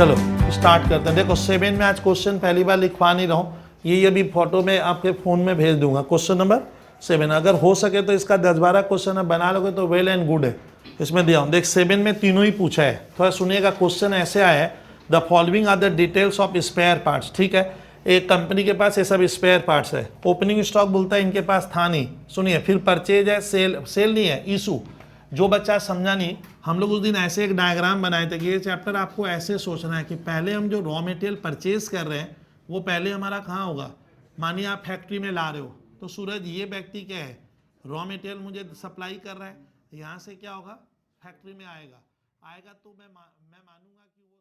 चलो स्टार्ट करते हैं। देखो 7 में आज क्वेश्चन पहली बार लिखवा नहीं रहा हूँ, ये भी फोटो में आपके फ़ोन में भेज दूंगा। क्वेश्चन नंबर 7, अगर हो सके तो इसका 10-12 क्वेश्चन आप बना लोगे तो वेल एंड गुड है। इसमें दिया हूँ, देख 7 में तीनों ही पूछा है। थोड़ा सुनिएगा, क्वेश्चन ऐसे आया है, the following are the details of spare parts. ठीक है, एक कंपनी के पास ये सब स्पेयर पार्ट्स है। ओपनिंग स्टॉक बोलता है इनके पास था नहीं, सुनिए। फिर परचेज है, सेल नहीं है, इशू। जो बच्चा समझा नहीं, हम लोग उस दिन ऐसे एक डायग्राम बनाए थे कि ये चैप्टर आपको ऐसे सोचना है कि पहले हम जो रॉ मटेरियल परचेज कर रहे हैं वो पहले हमारा कहाँ होगा। मानिए आप फैक्ट्री में ला रहे हो, तो सूरज ये व्यक्ति क्या है, रॉ मटेरियल मुझे सप्लाई कर रहा है, यहाँ से क्या होगा, फैक्ट्री में आएगा तो मैं मानूंगा कि वो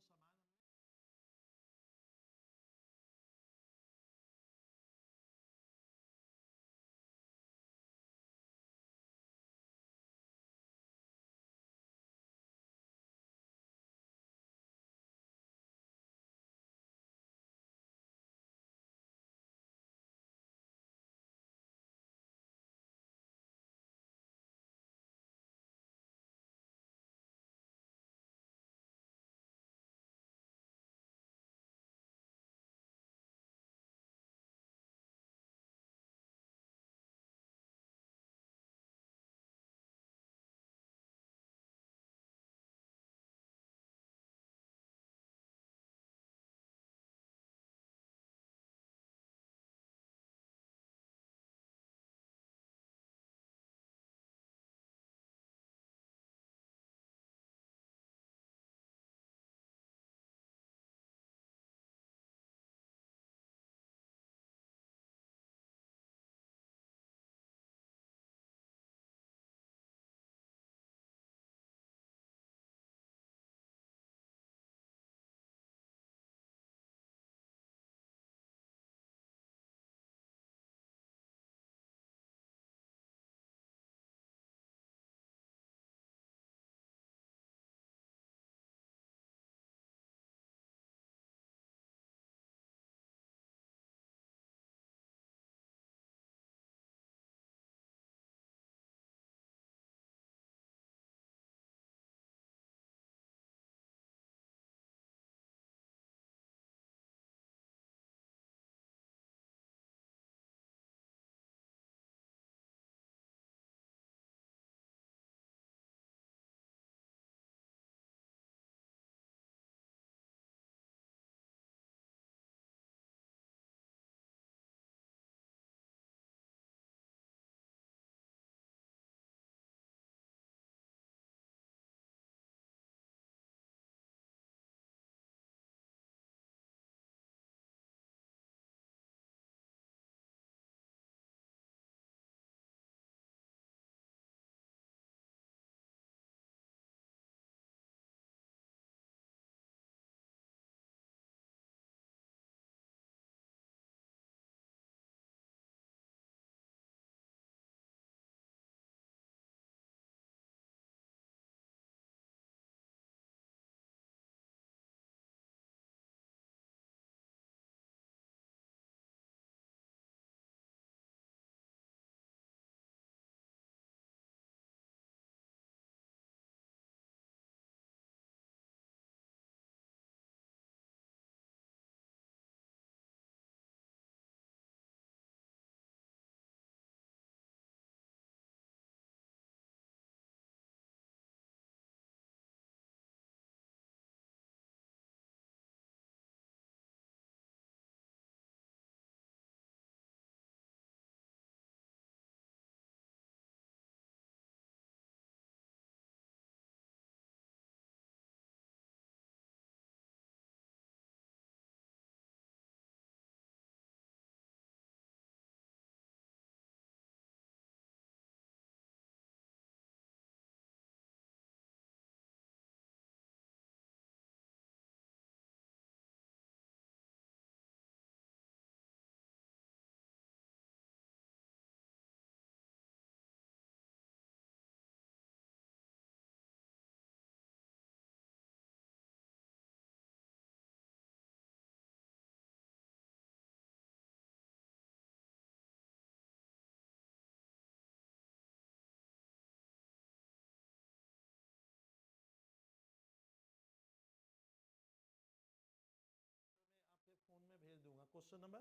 क्वेश्चन नंबर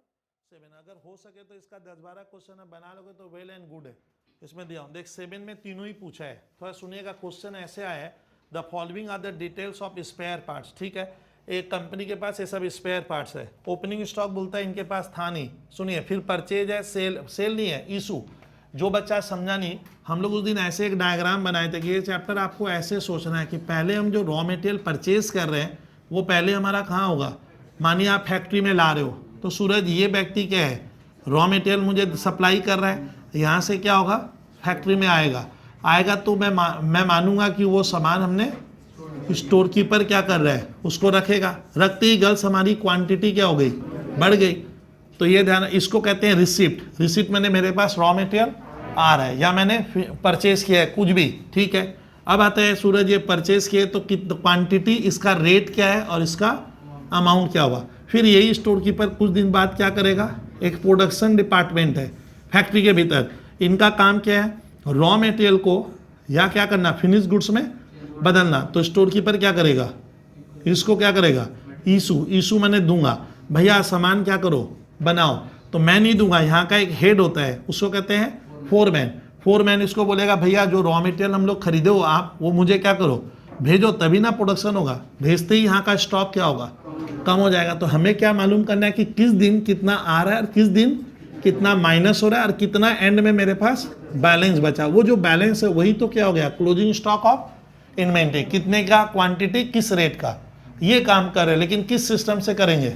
7, अगर हो सके तो इसका 10-12 क्वेश्चन बना लोगे तो वेल एंड गुड है। इसमें दिया हूं, देख 7 में तीनों ही पूछा है। थोड़ा सुनिएगा, क्वेश्चन ऐसे आया है, the following are the details of spare parts. ठीक है, एक कंपनी के पास ये सब स्पेयर पार्ट्स है, ओपनिंग स्टॉक बोलता है इनके पास था नहीं, सुनिए, फिर परचेज है, सेल नहीं है, इशू। जो बच्चा समझा नहीं, हम लोग उस दिन ऐसे एक डायग्राम बनाए थे कि ये चैप्टर आपको ऐसे सोचना है कि पहले हम जो रॉ मटेरियल परचेज कर रहे हैं वो पहले हमारा कहाँ होगा। मानिए आप फैक्ट्री में ला रहे हो, तो सूरज ये व्यक्ति क्या है, रॉ मटेरियल मुझे सप्लाई कर रहा है, यहाँ से क्या होगा, फैक्ट्री में आएगा तो मैं मानूंगा कि वो सामान हमने स्टोर कीपर क्या कर रहा है, उसको रखेगा। रखते ही गर्ल्स हमारी क्वांटिटी क्या हो गई, बढ़ गई। तो ये ध्यान, इसको कहते हैं रिसिप्ट। रिसिप्ट मैंने मेरे पास रॉ मटेरियल आ रहा है या मैंने परचेज किया है कुछ भी। ठीक है, अब आता है सूरज ये परचेज किए तो क्वांटिटी, इसका रेट क्या है और इसका अमाउंट क्या हुआ। फिर यही स्टोर कीपर कुछ दिन बाद क्या करेगा, एक प्रोडक्शन डिपार्टमेंट है फैक्ट्री के भीतर, इनका काम क्या है, रॉ मटेरियल को या क्या करना, फिनिश गुड्स में बदलना। तो स्टोर कीपर क्या करेगा, इसको क्या करेगा, इशू मैंने दूंगा, भैया सामान क्या करो, बनाओ। तो मैं नहीं दूंगा, यहाँ का एक हेड होता है, उसको कहते हैं फोरमैन। इसको बोलेगा भैया जो रॉ मटेरियल हम लोग खरीदे हो आप, वो मुझे क्या करो, भेजो, तभी ना प्रोडक्शन होगा। भेजते ही यहाँ का स्टॉक क्या होगा, कम हो जाएगा। तो हमें क्या मालूम करना है कि किस दिन कितना आ रहा है और किस दिन कितना माइनस हो रहा है और कितना एंड में मेरे पास बैलेंस बचा। वो जो बैलेंस है वही तो क्या हो गया, क्लोजिंग स्टॉक ऑफ इन्वेंट्री, कितने का, क्वांटिटी किस रेट का, ये काम कर रहे हैं। लेकिन किस सिस्टम से करेंगे,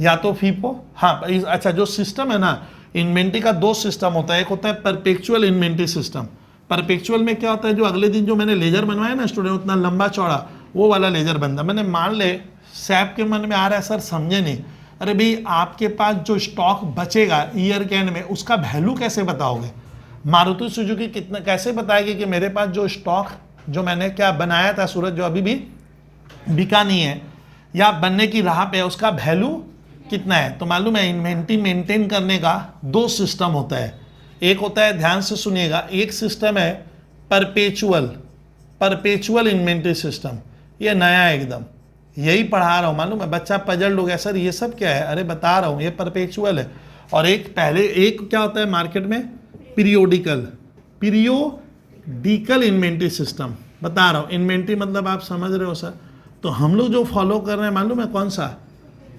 या तो फीफो, हाँ अच्छा, जो सिस्टम है ना इन्वेंट्री का, दो सिस्टम होता है, एक होता है परपेचुअल इन्वेंट्री सिस्टम। परपेचुअल में क्या होता है, जो अगले दिन जो मैंने लेजर बनवाया ना स्टूडेंट, उतना लंबा चौड़ा वो वाला लेजर बनता। मैंने मान ले सैप के मन में आ रहा है, सर समझे नहीं, अरे भाई आपके पास जो स्टॉक बचेगा ईयर के एंड में उसका वैल्यू कैसे बताओगे। मारुति सुजुकी कितना कैसे बताएगी कि मेरे पास जो स्टॉक जो मैंने क्या बनाया था सूरज, जो अभी भी बिका नहीं है या बनने की राह पे है, उसका वैल्यू कितना है। तो मालूम है इन्वेंट्री मेंटेन करने का दो सिस्टम होता है। एक होता है, ध्यान से सुनिएगा, एक सिस्टम है परपेचुअल इन्वेंट्री सिस्टम, ये नया है एकदम, यही पढ़ा रहा हूँ, मालूम है बच्चा पजल हो गया, सर ये सब क्या है, अरे बता रहा हूँ ये परपेचुअल है। और एक पहले एक क्या होता है मार्केट में, पीरियोडिकल इन्वेंट्री सिस्टम, बता रहा हूँ। इन्वेंट्री मतलब आप समझ रहे हो सर। तो हम लोग जो फॉलो कर रहे हैं मालूम है कौन सा,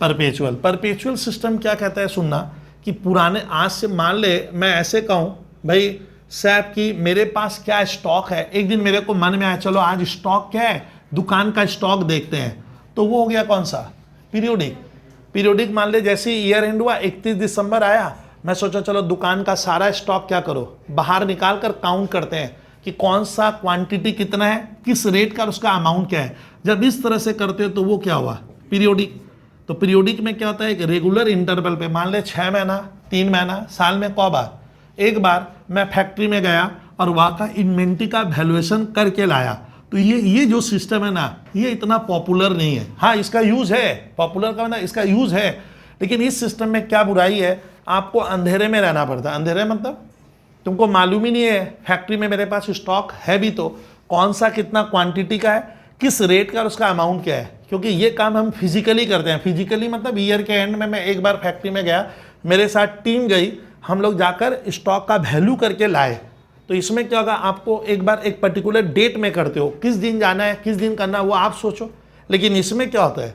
परपेचुअल सिस्टम क्या कहता है, सुनना कि पुराने, आज से मान ले मैं ऐसे कहूँ भाई सैप की मेरे पास क्या स्टॉक है, एक दिन मेरे को मन में आया चलो आज स्टॉक क्या है, दुकान का स्टॉक देखते हैं, तो वो हो गया कौन सा, पीरियोडिक। मान ले जैसे ईयर एंड हुआ 31 दिसंबर आया, मैं सोचा चलो दुकान का सारा स्टॉक क्या करो, बाहर निकाल कर काउंट करते हैं कि कौन सा क्वांटिटी कितना है, किस रेट का, उसका अमाउंट क्या है। जब इस तरह से करते हो तो वो क्या हुआ, पीरियोडिक। तो पीरियोडिक में क्या होता है, एक रेगुलर इंटरवल पे, मान ले 6 महीना, 3 महीना, साल में कौ बार, एक बार मैं फैक्ट्री में गया और वहाँ का इन्वेंट्री का वैल्यूएशन करके लाया। तो ये जो सिस्टम है ना, ये इतना पॉपुलर नहीं है। हाँ इसका यूज है, पॉपुलर का मतलब इसका यूज है, लेकिन इस सिस्टम में क्या बुराई है, आपको अंधेरे में रहना पड़ता है। अंधेरे मतलब तुमको मालूम ही नहीं है फैक्ट्री में मेरे पास स्टॉक है भी तो कौन सा कितना क्वांटिटी का है, किस रेट का, उसका अमाउंट क्या है। क्योंकि ये काम हम फिजिकली करते हैं। फिजिकली मतलब ईयर के एंड में मैं एक बार फैक्ट्री में गया, मेरे साथ टीम गई, हम लोग जाकर स्टॉक का वैल्यू करके लाए। तो इसमें क्या होगा, आपको एक बार एक पर्टिकुलर डेट में करते हो, किस दिन जाना है, किस दिन करना है, वो आप सोचो। लेकिन इसमें क्या होता है,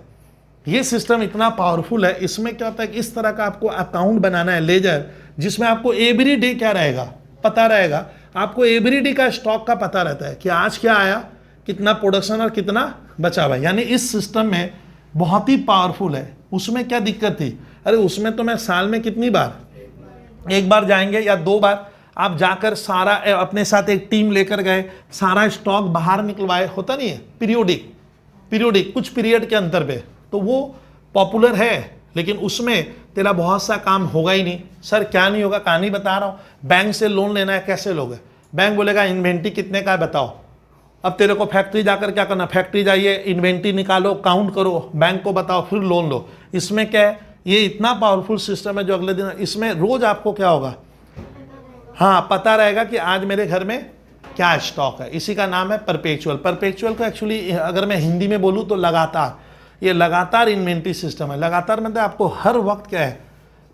ये सिस्टम इतना पावरफुल है, इसमें क्या होता है कि इस तरह का आपको अकाउंट बनाना है लेजर, जिसमें आपको एवरी डे क्या रहेगा, पता रहेगा। आपको एवरी डे का स्टॉक का पता रहता है कि आज क्या आया, कितना प्रोडक्शन और कितना बचा हुआ है। यानी इस सिस्टम में बहुत ही पावरफुल है। उसमें क्या दिक्कत थी, अरे उसमें तो मैं साल में कितनी बार, एक बार जाएंगे या 2 बार, आप जाकर सारा अपने साथ एक टीम लेकर गए, सारा स्टॉक बाहर निकलवाए, होता नहीं है। पीरियोडिक कुछ पीरियड के अंतर पे, तो वो पॉपुलर है, लेकिन उसमें तेरा बहुत सा काम होगा ही नहीं। सर क्या नहीं होगा, कहानी बता रहा हूँ। बैंक से लोन लेना है, कैसे लोगे, बैंक बोलेगा इन्वेंट्री कितने का है बताओ। अब तेरे को फैक्ट्री जाकर क्या करना, फैक्ट्री जाइए, इन्वेंट्री निकालो, काउंट करो, बैंक को बताओ, फिर लोन लो। इसमें क्या है, ये इतना पावरफुल सिस्टम है जो अगले दिन, इसमें रोज आपको क्या होगा, हाँ पता रहेगा कि आज मेरे घर में क्या स्टॉक है। इसी का नाम है परपेचुअल को एक्चुअली अगर मैं हिंदी में बोलूँ तो लगातार, ये लगातार इन्वेंट्री सिस्टम है। लगातार मतलब आपको हर वक्त क्या है,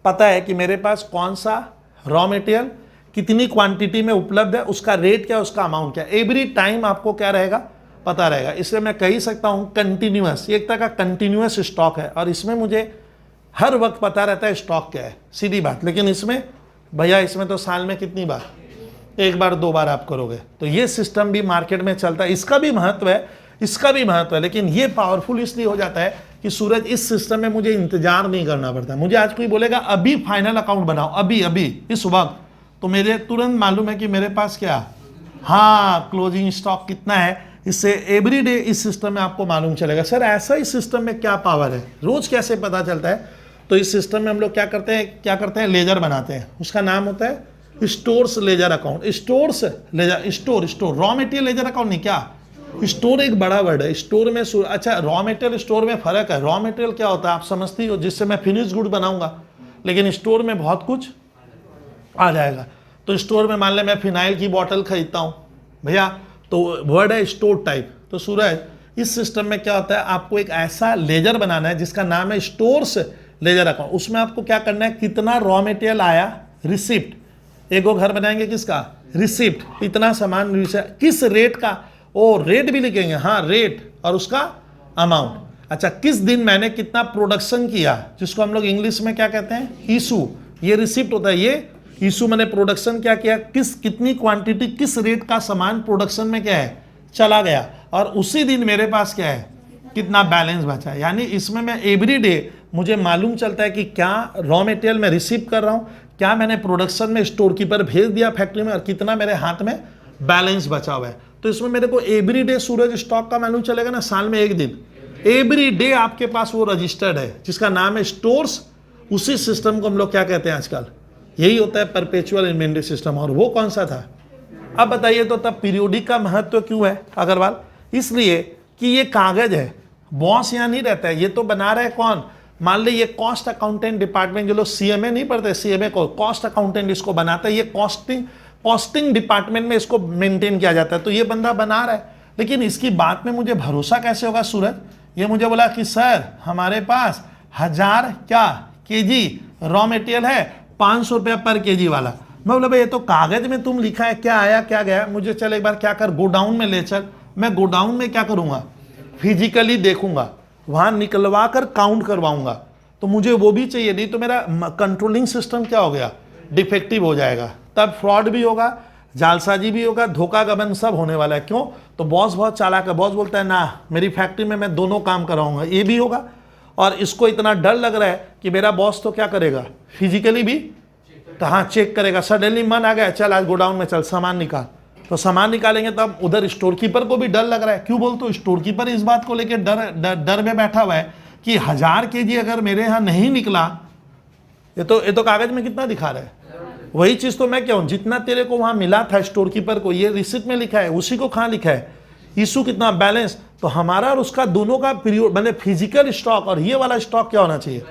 पता है कि मेरे पास कौन सा रॉ मटेरियल कितनी क्वांटिटी में उपलब्ध है, उसका रेट क्या है, उसका अमाउंट क्या है, एवरी टाइम आपको क्या रहेगा, पता रहेगा। इसलिए मैं कह ही सकता हूँ कंटिन्यूअस, ये एक तरह का कंटिन्यूअस स्टॉक है और इसमें मुझे हर वक्त पता रहता है स्टॉक क्या है, सीधी बात। लेकिन इसमें भैया इसमें तो साल में कितनी बार, एक बार दो बार आप करोगे। तो ये सिस्टम भी मार्केट में चलता है, इसका भी महत्व है, इसका भी महत्व है, लेकिन ये पावरफुल इसलिए हो जाता है कि सूरज इस सिस्टम में मुझे इंतजार नहीं करना पड़ता। मुझे आज कोई बोलेगा अभी फाइनल अकाउंट बनाओ, अभी अभी इस वक्त, तो मेरे तुरंत मालूम है कि मेरे पास क्या, हाँ क्लोजिंग स्टॉक कितना है। इससे एवरीडे इस सिस्टम में आपको मालूम चलेगा। सर ऐसा इस सिस्टम में क्या पावर है, रोज कैसे पता चलता है? तो इस सिस्टम में हम लोग क्या करते हैं, लेजर बनाते हैं, उसका नाम होता है stores ledger account. Stores ledger, store raw material ledger account नहीं, क्या स्टोर एक बड़ा वर्ड है। स्टोर में अच्छा रॉ मटेरियल स्टोर में फर्क है। रॉ मटेरियल क्या होता है आप समझती हो, जिससे मैं फिनिश गुड बनाऊंगा, लेकिन स्टोर में बहुत कुछ आ जाएगा। तो स्टोर में मान ले मैं फिनाइल की बॉटल खरीदता हूँ भैया, तो वर्ड है स्टोर टाइप। तो सूरज इस सिस्टम में क्या होता है, आपको एक ऐसा लेजर बनाना है जिसका नाम है स्टोर्स लेजर अकाउंट। उसमें आपको क्या करना है, कितना रॉ मटेरियल आया, रिसिप्ट, एक घर बनाएंगे किसका, रिसिप्ट, इतना सामान किस रेट का, ओ रेट भी लिखेंगे, हाँ रेट, और उसका अमाउंट। अच्छा किस दिन मैंने कितना प्रोडक्शन किया, जिसको हम लोग इंग्लिश में क्या कहते हैं, इशू, ये रिसिप्ट होता है। ये इशू मैंने प्रोडक्शन क्या किया, कितनी क्वांटिटी किस रेट का सामान प्रोडक्शन में क्या है चला गया, और उसी दिन मेरे पास क्या है कितना बैलेंस बचा है। यानी इसमें मैं एवरी डे मुझे मालूम चलता है कि क्या रॉ मटेरियल मैं रिसीव कर रहा हूँ, क्या मैंने प्रोडक्शन में स्टोर कीपर भेज दिया फैक्ट्री में, और कितना मेरे हाथ में बैलेंस बचा हुआ है। तो इसमें मेरे को एवरी डे सूरज स्टॉक का मालूम चलेगा ना, साल में एक दिन, एवरी डे आपके पास वो रजिस्टर्ड है जिसका नाम है स्टोर्स। उसी सिस्टम को हम लोग क्या कहते हैं आजकल, यही होता है परपेचुअल इन्वेंटरी सिस्टम। और वो कौन सा था, अब बताइए। तो तब पीरियोडिक का महत्व क्यों है अग्रवाल, इसलिए कि ये कागज है, बॉस यहाँ नहीं रहता है, ये तो बना रहा है कौन, मान ली ये कॉस्ट अकाउंटेंट डिपार्टमेंट, जो लोग सीएमए नहीं पढ़ते, सीएमए को कॉस्ट अकाउंटेंट इसको बनाता है, ये कॉस्टिंग डिपार्टमेंट में इसको मेंटेन किया जाता है। तो ये बंदा बना रहा है, लेकिन इसकी बात में मुझे भरोसा कैसे होगा सूरज। ये मुझे बोला कि सर हमारे पास 1000 क्या केजी रॉ मटेरियल है, 500 रुपया पर केजी वाला। मैं बोला भाई ये तो कागज में तुम लिखा है, क्या आया क्या गया, मुझे चल एक बार क्या कर, गोडाउन में ले चल। मैं गोडाउन में क्या करूंगा, फिजिकली देखूंगा, वहां निकलवा कर काउंट करवाऊंगा। तो मुझे वो भी चाहिए, नहीं तो मेरा कंट्रोलिंग सिस्टम क्या हो गया, डिफेक्टिव हो जाएगा। तब फ्रॉड भी होगा, जालसाजी भी होगा, धोखा गबन सब होने वाला है। क्यों, तो बॉस बहुत चालाक है, बॉस बोलता है ना मेरी फैक्ट्री में मैं दोनों काम कराऊंगा, ये भी होगा। और इसको इतना डर लग रहा है कि मेरा बॉस तो क्या करेगा, फिजिकली भी कहाँ चेक करेगा। सडनली मन आ गया, चल आज गोडाउन में चल सामान निकाल, तो सामान निकालेंगे तब उधर स्टोर कीपर को भी डर लग रहा है। क्यों बोलते हो, स्टोर कीपर इस बात को लेकर डर में बैठा हुआ है कि 1000 केजी अगर मेरे यहाँ नहीं निकला, ये तो कागज में कितना दिखा रहा है, वही चीज तो मैं क्या हूं, जितना तेरे को वहां मिला था स्टोर कीपर को, ये रिसिप्ट में लिखा है, उसी को कहाँ लिखा है, इशू कितना बैलेंस। तो हमारा और उसका दोनों का पीरियड मैंने फिजिकल स्टॉक और ये वाला स्टॉक क्या होना चाहिए,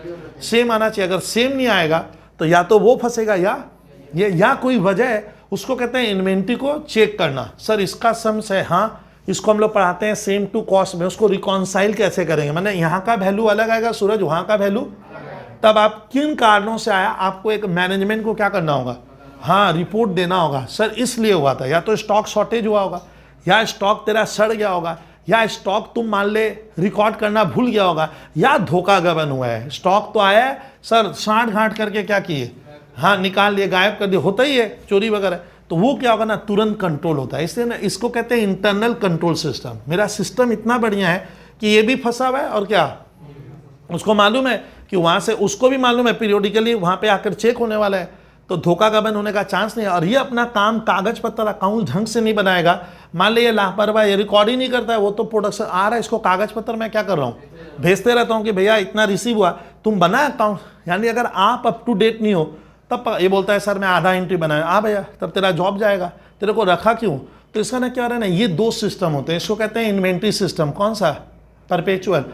सेम आना चाहिए। अगर सेम नहीं आएगा तो या तो वो फंसेगा या कोई वजह है, उसको कहते हैं इन्वेंट्री को चेक करना। सर इसका सम्स है, हाँ इसको हम लोग पढ़ाते हैं सेम टू कॉस्ट में, उसको रिकॉन्साइल कैसे करेंगे, मैंने यहाँ का वैल्यू अलग आएगा सूरज, वहाँ का वैल्यू, तब आप किन कारणों से आया, आपको एक मैनेजमेंट को क्या करना होगा, हाँ रिपोर्ट देना होगा। सर इसलिए हुआ था, या तो स्टॉक शॉर्टेज हुआ होगा, या स्टॉक तेरा सड़ गया होगा, या स्टॉक तुम मान ले रिकॉर्ड करना भूल गया होगा, या धोखा गबन हुआ है। स्टॉक तो आया है सर, साँठ घाट करके क्या किए, हाँ निकाल लिए, गायब कर दिए, होता ही है चोरी वगैरह, तो वो क्या होगा ना, तुरंत कंट्रोल होता है। इसलिए ना इसको कहते हैं इंटरनल कंट्रोल सिस्टम। मेरा सिस्टम इतना बढ़िया है कि ये भी फंसा हुआ है, और क्या उसको मालूम है कि वहाँ से, उसको भी मालूम है पीरियोडिकली वहाँ पे आकर चेक होने वाला है, तो धोखा गबन होने का चांस नहीं है। और ये अपना काम कागज पत्तर अकाउंट ढंग से नहीं बनाएगा, मान लीजिए लापरवाही, ये रिकॉर्ड ही नहीं करता है, वो तो प्रोडक्शन आ रहा है, इसको कागज पत्तर मैं क्या कर रहा हूँ, भेजते रहता हूँ कि भैया इतना रिसीव हुआ, तुम बना अकाउंट। यानी अगर आप अप टू डेट नहीं हो, तब ये बोलता है सर मैं आधा एंट्री बनाया, आ भैया तब तेरा जॉब जाएगा, तेरे को रखा क्यों। तो इसका ना क्या रहा है ना, ये दो सिस्टम होते हैं, इसको कहते हैं इन्वेंट्री सिस्टम। कौन सा, परपेचुअल।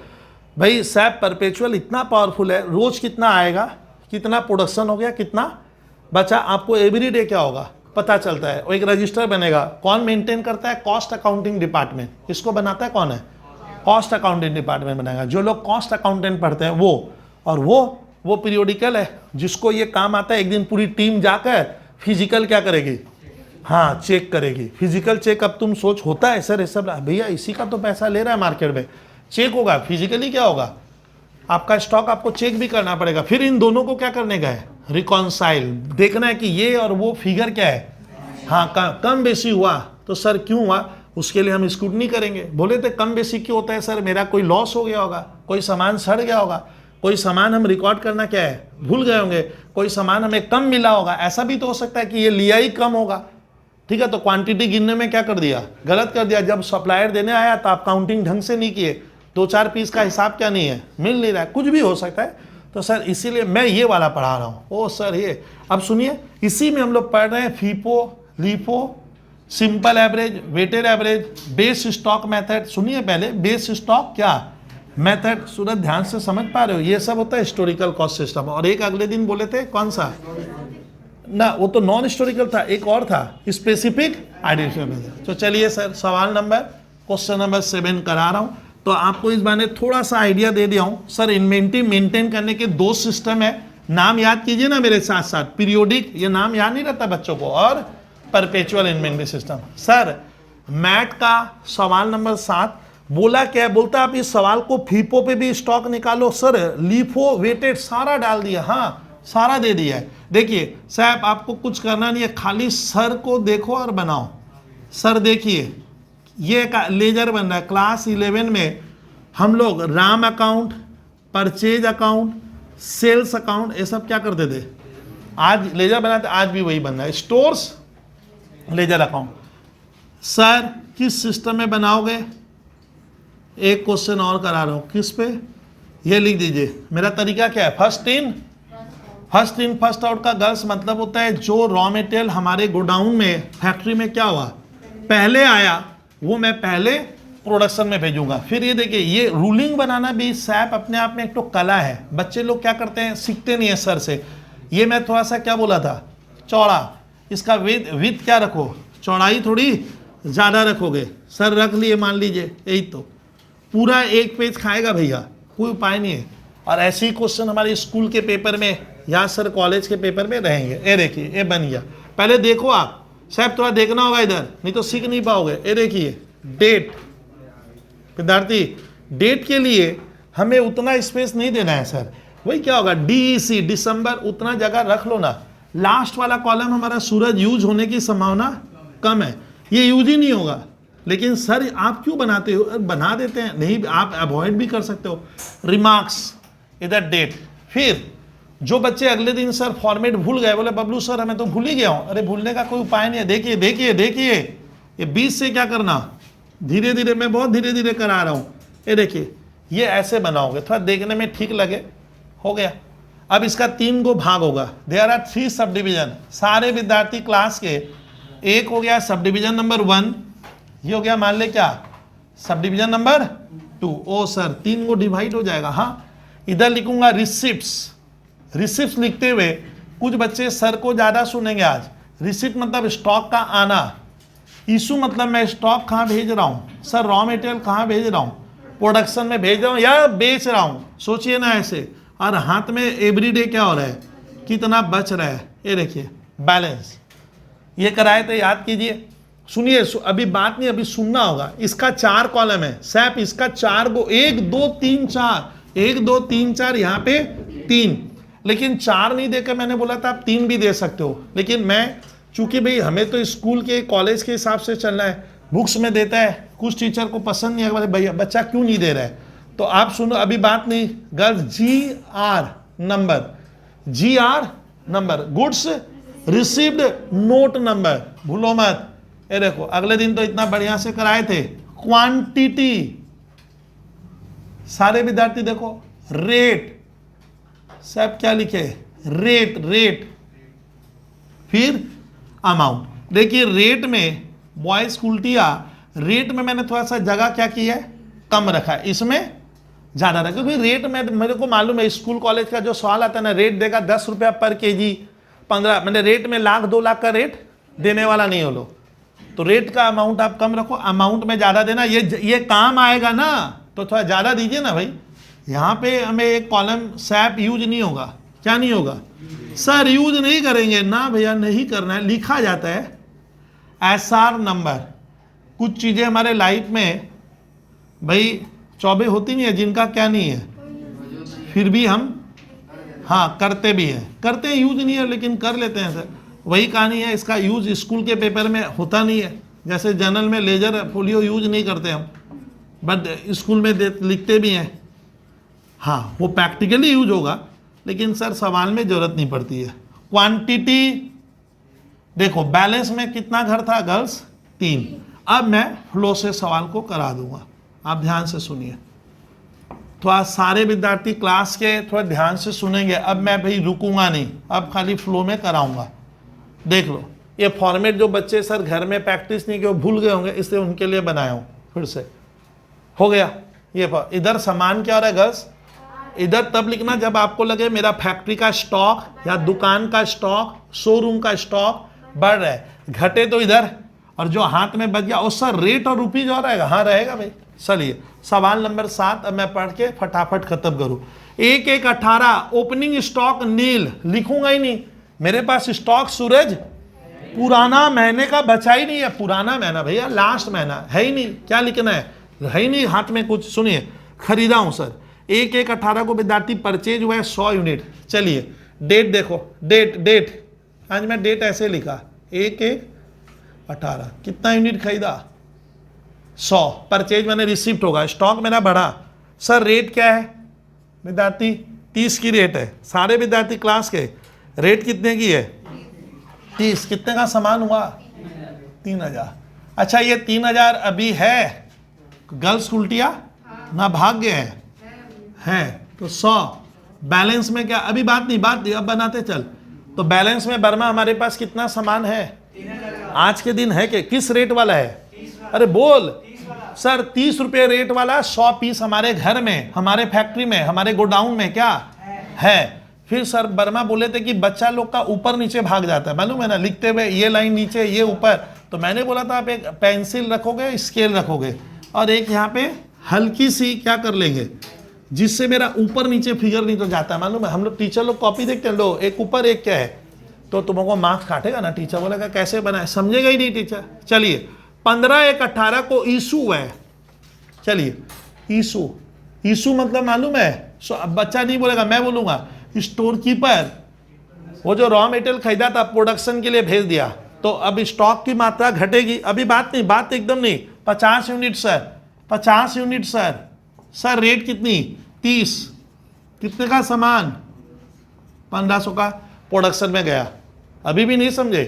भाई सैप परपेचुअल इतना पावरफुल है, रोज कितना आएगा, कितना प्रोडक्शन हो गया, कितना बचा, आपको एवरी डे क्या होगा पता चलता है। और एक रजिस्टर बनेगा, कौन मेंटेन करता है, कॉस्ट अकाउंटिंग डिपार्टमेंट। इसको बनाता है कौन है, कॉस्ट अकाउंटिंग डिपार्टमेंट बनाएगा। जो लोग कॉस्ट अकाउंटेंट पढ़ते हैं वो, और वो वो पीरियोडिकल है, जिसको ये काम आता है एक दिन पूरी टीम जाकर फिजिकल क्या करेगी, हाँ चेक करेगी। फिजिकल चेक अब तुम सोच होता है सर ये सब, भैया इसी का तो पैसा ले रहा है मार्केट में, चेक होगा फिजिकली क्या होगा, आपका स्टॉक आपको चेक भी करना पड़ेगा। फिर इन दोनों को क्या करने का है, रिकॉन्साइल, देखना है कि ये और वो फिगर क्या है, हाँ कम बेसी हुआ तो सर क्यों हुआ, उसके लिए हम स्क्रूटनी करेंगे। बोले थे कम बेसी क्यों होता है सर, मेरा कोई लॉस हो गया होगा, कोई सामान सड़ गया होगा, कोई सामान हम रिकॉर्ड करना क्या है भूल गए होंगे, कोई सामान हमें कम मिला होगा, ऐसा भी तो हो सकता है कि ये लिया ही कम होगा। ठीक है, तो क्वांटिटी गिनने में क्या कर दिया, गलत कर दिया। जब सप्लायर देने आया तो आप काउंटिंग ढंग से नहीं किए, 2-4 पीस का हिसाब क्या नहीं है, मिल नहीं रहा है, कुछ भी हो सकता है। तो सर इसीलिए मैं ये वाला पढ़ा रहा हूँ। ओ सर ये अब सुनिए, इसी में हम लोग पढ़ रहे हैं FIFO, LIFO, simple average, weighted average, base stock method. सुनिए पहले, बेस स्टॉक क्या मेथड, सूरज ध्यान से समझ पा रहे हो, ये सब होता है हिस्टोरिकल कॉस्ट सिस्टम। और एक अगले दिन बोले थे कौन सा ना, वो तो नॉन हिस्टोरिकल था, एक और था स्पेसिफिक आइडेंटिफायर। तो चलिए सर सवाल नंबर क्वेश्चन नंबर 7 करा रहा हूँ। तो आपको इस बारे थोड़ा सा आइडिया दे दिया हूँ। सर इन्वेंटरी मेंटेन करने के 2 सिस्टम है, नाम याद कीजिए ना मेरे साथ साथ, पीरियोडिक, ये नाम याद नहीं रहता बच्चों को, और परपेचुअल इन्वेंटरी सिस्टम। सर मैट का सवाल नंबर 7 बोला क्या है, बोलता आप इस सवाल को फीपो पे भी स्टॉक निकालो। सर लीफो वेटेड सारा डाल दिया, हाँ सारा दे दिया है। देखिए साहब आपको कुछ करना नहीं है, खाली सर को देखो और बनाओ। सर देखिए ये एक लेजर बन रहा है, क्लास 11 में हम लोग राम account, purchase account, sales account, ये सब क्या करते थे, आज लेजर बनाते, आज भी वही बन रहा है, स्टोर्स लेजर अकाउंट। सर किस सिस्टम में बनाओगे, एक क्वेश्चन और करा रहा हूं, किस पे, ये लिख दीजिए। मेरा तरीका क्या है, फर्स्ट इन फर्स्ट आउट का गर्ल्स मतलब होता है जो रॉ मटेरियल हमारे गोडाउन में फैक्ट्री में क्या हुआ पहले आया, वो मैं पहले प्रोडक्शन में भेजूंगा। फिर ये देखिए, ये रूलिंग बनाना भी सैप अपने आप में एक तो कला है। बच्चे लोग क्या करते हैं, सीखते नहीं है सर से। ये मैं थोड़ा सा क्या बोला था, चौड़ा, इसका विथ क्या रखो, चौड़ाई थोड़ी ज़्यादा रखोगे। सर रख लिए मान लीजिए, यही तो पूरा एक पेज खाएगा भैया, कोई उपाय नहीं है। और ऐसे ही क्वेश्चन हमारे स्कूल के पेपर में या सर कॉलेज के पेपर में रहेंगे। ये देखिए ये बन गया, पहले देखो आप साहब, थोड़ा देखना होगा इधर, नहीं तो सीख नहीं पाओगे। ये देखिए डेट, विद्यार्थी डेट के लिए हमें उतना स्पेस नहीं देना है सर, वही क्या होगा DEC दिसंबर, उतना जगह रख लो ना। लास्ट वाला कॉलम हमारा सूरज यूज होने की संभावना कम है, ये यूज ही नहीं होगा। लेकिन सर आप क्यों बनाते हो, बना देते हैं, नहीं आप अवॉइड भी कर सकते हो। रिमार्क्स इधर डेट। फिर जो बच्चे अगले दिन सर फॉर्मेट भूल गए, बोले बबलू सर हमें तो भूल ही गया हूँ, अरे भूलने का कोई उपाय नहीं है। देखिए देखिए देखिए, ये 20 से क्या करना, धीरे धीरे, मैं बहुत धीरे धीरे करा रहा हूँ। ये देखिए ये ऐसे बनाओगे, थोड़ा देखने में ठीक लगे, हो गया। अब इसका 3 गो भाग होगा, देयर आर 3 सब डिवीजन। सारे विद्यार्थी क्लास के, एक हो गया सब डिवीजन नंबर 1, ये हो गया मान ले क्या सब डिवीजन नंबर 2। ओ सर 3 गो डिवाइड हो जाएगा, हाँ। इधर लिखूंगा रिसिप्ट्स, रिसिप्ट लिखते हुए कुछ बच्चे सर को ज़्यादा सुनेंगे आज। रिसिप्ट मतलब स्टॉक का आना, इशू मतलब मैं स्टॉक कहाँ भेज रहा हूँ, सर रॉ मटेरियल कहाँ भेज रहा हूँ, प्रोडक्शन में भेज रहा हूँ या बेच रहा हूँ, सोचिए ना ऐसे। और हाथ में एवरीडे क्या हो रहा है, कितना बच रहा है, ये देखिए बैलेंस। ये कराए थे, याद कीजिए। सुनिए अभी बात नहीं, अभी सुनना होगा। इसका 4 कॉलम है सैप, इसका 4 गो, 1 2 3 4, 1 2 3 4, यहाँ पे 3, लेकिन 4 नहीं देकर मैंने बोला था आप 3 भी दे सकते हो। लेकिन मैं चूंकि भाई हमें तो स्कूल के कॉलेज के हिसाब से चलना है, बुक्स में देता है, कुछ टीचर को पसंद नहीं है, भैया बच्चा क्यों नहीं दे रहा है, तो आप सुनो अभी बात नहीं। Girls GR number, goods received note number, भूलो मत। ये देखो अगले दिन तो इतना बढ़िया से कराए थे। क्वांटिटी, सारे विद्यार्थी देखो। रेट, सब क्या लिखे, रेट। फिर अमाउंट। देखिए रेट में बॉयज उल्टिया, रेट में मैंने थोड़ा सा जगह क्या की है, कम रखा है, इसमें ज़्यादा रखा, क्योंकि रेट में मेरे को मालूम है स्कूल कॉलेज का जो सवाल आता है ना, रेट देगा 10 रुपया पर केजी, 15, मैंने रेट में 1 लाख 2 लाख का रेट देने वाला नहीं हो लो, तो रेट का अमाउंट आप कम रखो, अमाउंट में ज़्यादा देना, ये काम आएगा ना, तो थोड़ा ज़्यादा दीजिए ना भाई। यहाँ पे हमें एक कॉलम सैप यूज नहीं होगा, क्या नहीं होगा सर? यूज नहीं करेंगे ना भैया, नहीं करना है। लिखा जाता है SR नंबर। कुछ चीज़ें हमारे लाइफ में भाई चौबे होती नहीं है जिनका क्या नहीं है, फिर भी हम हाँ करते भी हैं, करते हैं, यूज नहीं है लेकिन कर लेते हैं सर। वही कहानी है, इसका यूज स्कूल के पेपर में होता नहीं है। जैसे जनरल में लेजर फोलियो यूज नहीं करते हम, बट स्कूल में लिखते भी हैं। हाँ वो प्रैक्टिकली यूज होगा लेकिन सर सवाल में ज़रूरत नहीं पड़ती है। क्वांटिटी देखो, बैलेंस में कितना घर था गर्ल्स? 3। अब मैं फ्लो से सवाल को करा दूंगा, आप ध्यान से सुनिए। थोड़ा सारे विद्यार्थी क्लास के थोड़ा ध्यान से सुनेंगे। अब मैं भाई रुकूंगा नहीं, अब खाली फ्लो में कराऊंगा। देख लो, ये फॉर्मेट जो बच्चे सर घर में प्रैक्टिस नहीं किए, भूल गए होंगे, इसलिए उनके लिए बनाया हूँ। फिर से हो गया। ये इधर सामान क्या हो रहा है गर्ल्स? इधर तब लिखना जब आपको लगे मेरा फैक्ट्री का स्टॉक या दुकान का स्टॉक, शोरूम का स्टॉक बढ़ रहा है। घटे तो इधर, और जो हाथ में बच गया और सर रेट और रुपीज और रहेगा। हाँ रहेगा भाई। चलिए सवाल नंबर 7 अब मैं पढ़ के फटाफट खत्म करूं। 1-1-18 ओपनिंग स्टॉक नील, लिखूंगा ही नहीं, मेरे पास स्टॉक सूरज पुराना महीने का बचा ही नहीं है। पुराना महीना भैया, लास्ट महीना है ही नहीं, क्या लिखना है ही नहीं हाथ में कुछ। सुनिए, खरीदा हूं सर 1-1-18 को विद्यार्थी परचेज हुआ है 100 यूनिट। चलिए डेट देखो, डेट आज मैं डेट ऐसे लिखा 1-1-18 कितना यूनिट खरीदा? 100। परचेज मैंने रिसिप्ट होगा, स्टॉक मेरा बढ़ा। सर रेट क्या है विद्यार्थी? 30 की रेट है। सारे विद्यार्थी क्लास के रेट कितने की है? 30। कितने का सामान हुआ? 3000। अच्छा ये 3000 अभी है? गर्ल्स उल्टिया ना भाग गए हैं तो 100। बैलेंस में क्या? अभी बात नहीं, अब बनाते चल। तो बैलेंस में बर्मा हमारे पास कितना सामान है आज के दिन? है कि किस रेट वाला है? अरे बोल सर 30 रुपये रेट वाला 100 पीस हमारे घर में, हमारे फैक्ट्री में, हमारे गोडाउन में क्या है। फिर सर बर्मा बोले थे कि बच्चा लोग का ऊपर नीचे भाग जाता है, मालूम है ना, लिखते हुए ये लाइन नीचे ये ऊपर। तो मैंने बोला था आप एक पेंसिल रखोगे, स्केल रखोगे और एक यहाँ पे हल्की सी क्या कर लेंगे जिससे मेरा ऊपर नीचे फिगर नहीं तो जाता है। मालूम है हम लोग टीचर लोग कॉपी देखते हैं, लो एक ऊपर एक क्या है, तो तुमको मार्क्स काटेगा ना टीचर, बोलेगा कैसे बनाए, समझेगा ही नहीं टीचर। चलिए 15-1-18 को इशू है। चलिए इशू मतलब मालूम है? अब बच्चा नहीं बोलेगा, मैं बोलूंगा। स्टोर कीपर वो जो रॉ मटेरियल खरीदा था प्रोडक्शन के लिए भेज दिया, तो अब स्टॉक की मात्रा घटेगी। अभी बात एकदम नहीं। 50 unit sir, 50 unit sir rate कितनी? 30। कितने का सामान? 1500 का प्रोडक्शन में गया। अभी भी नहीं समझे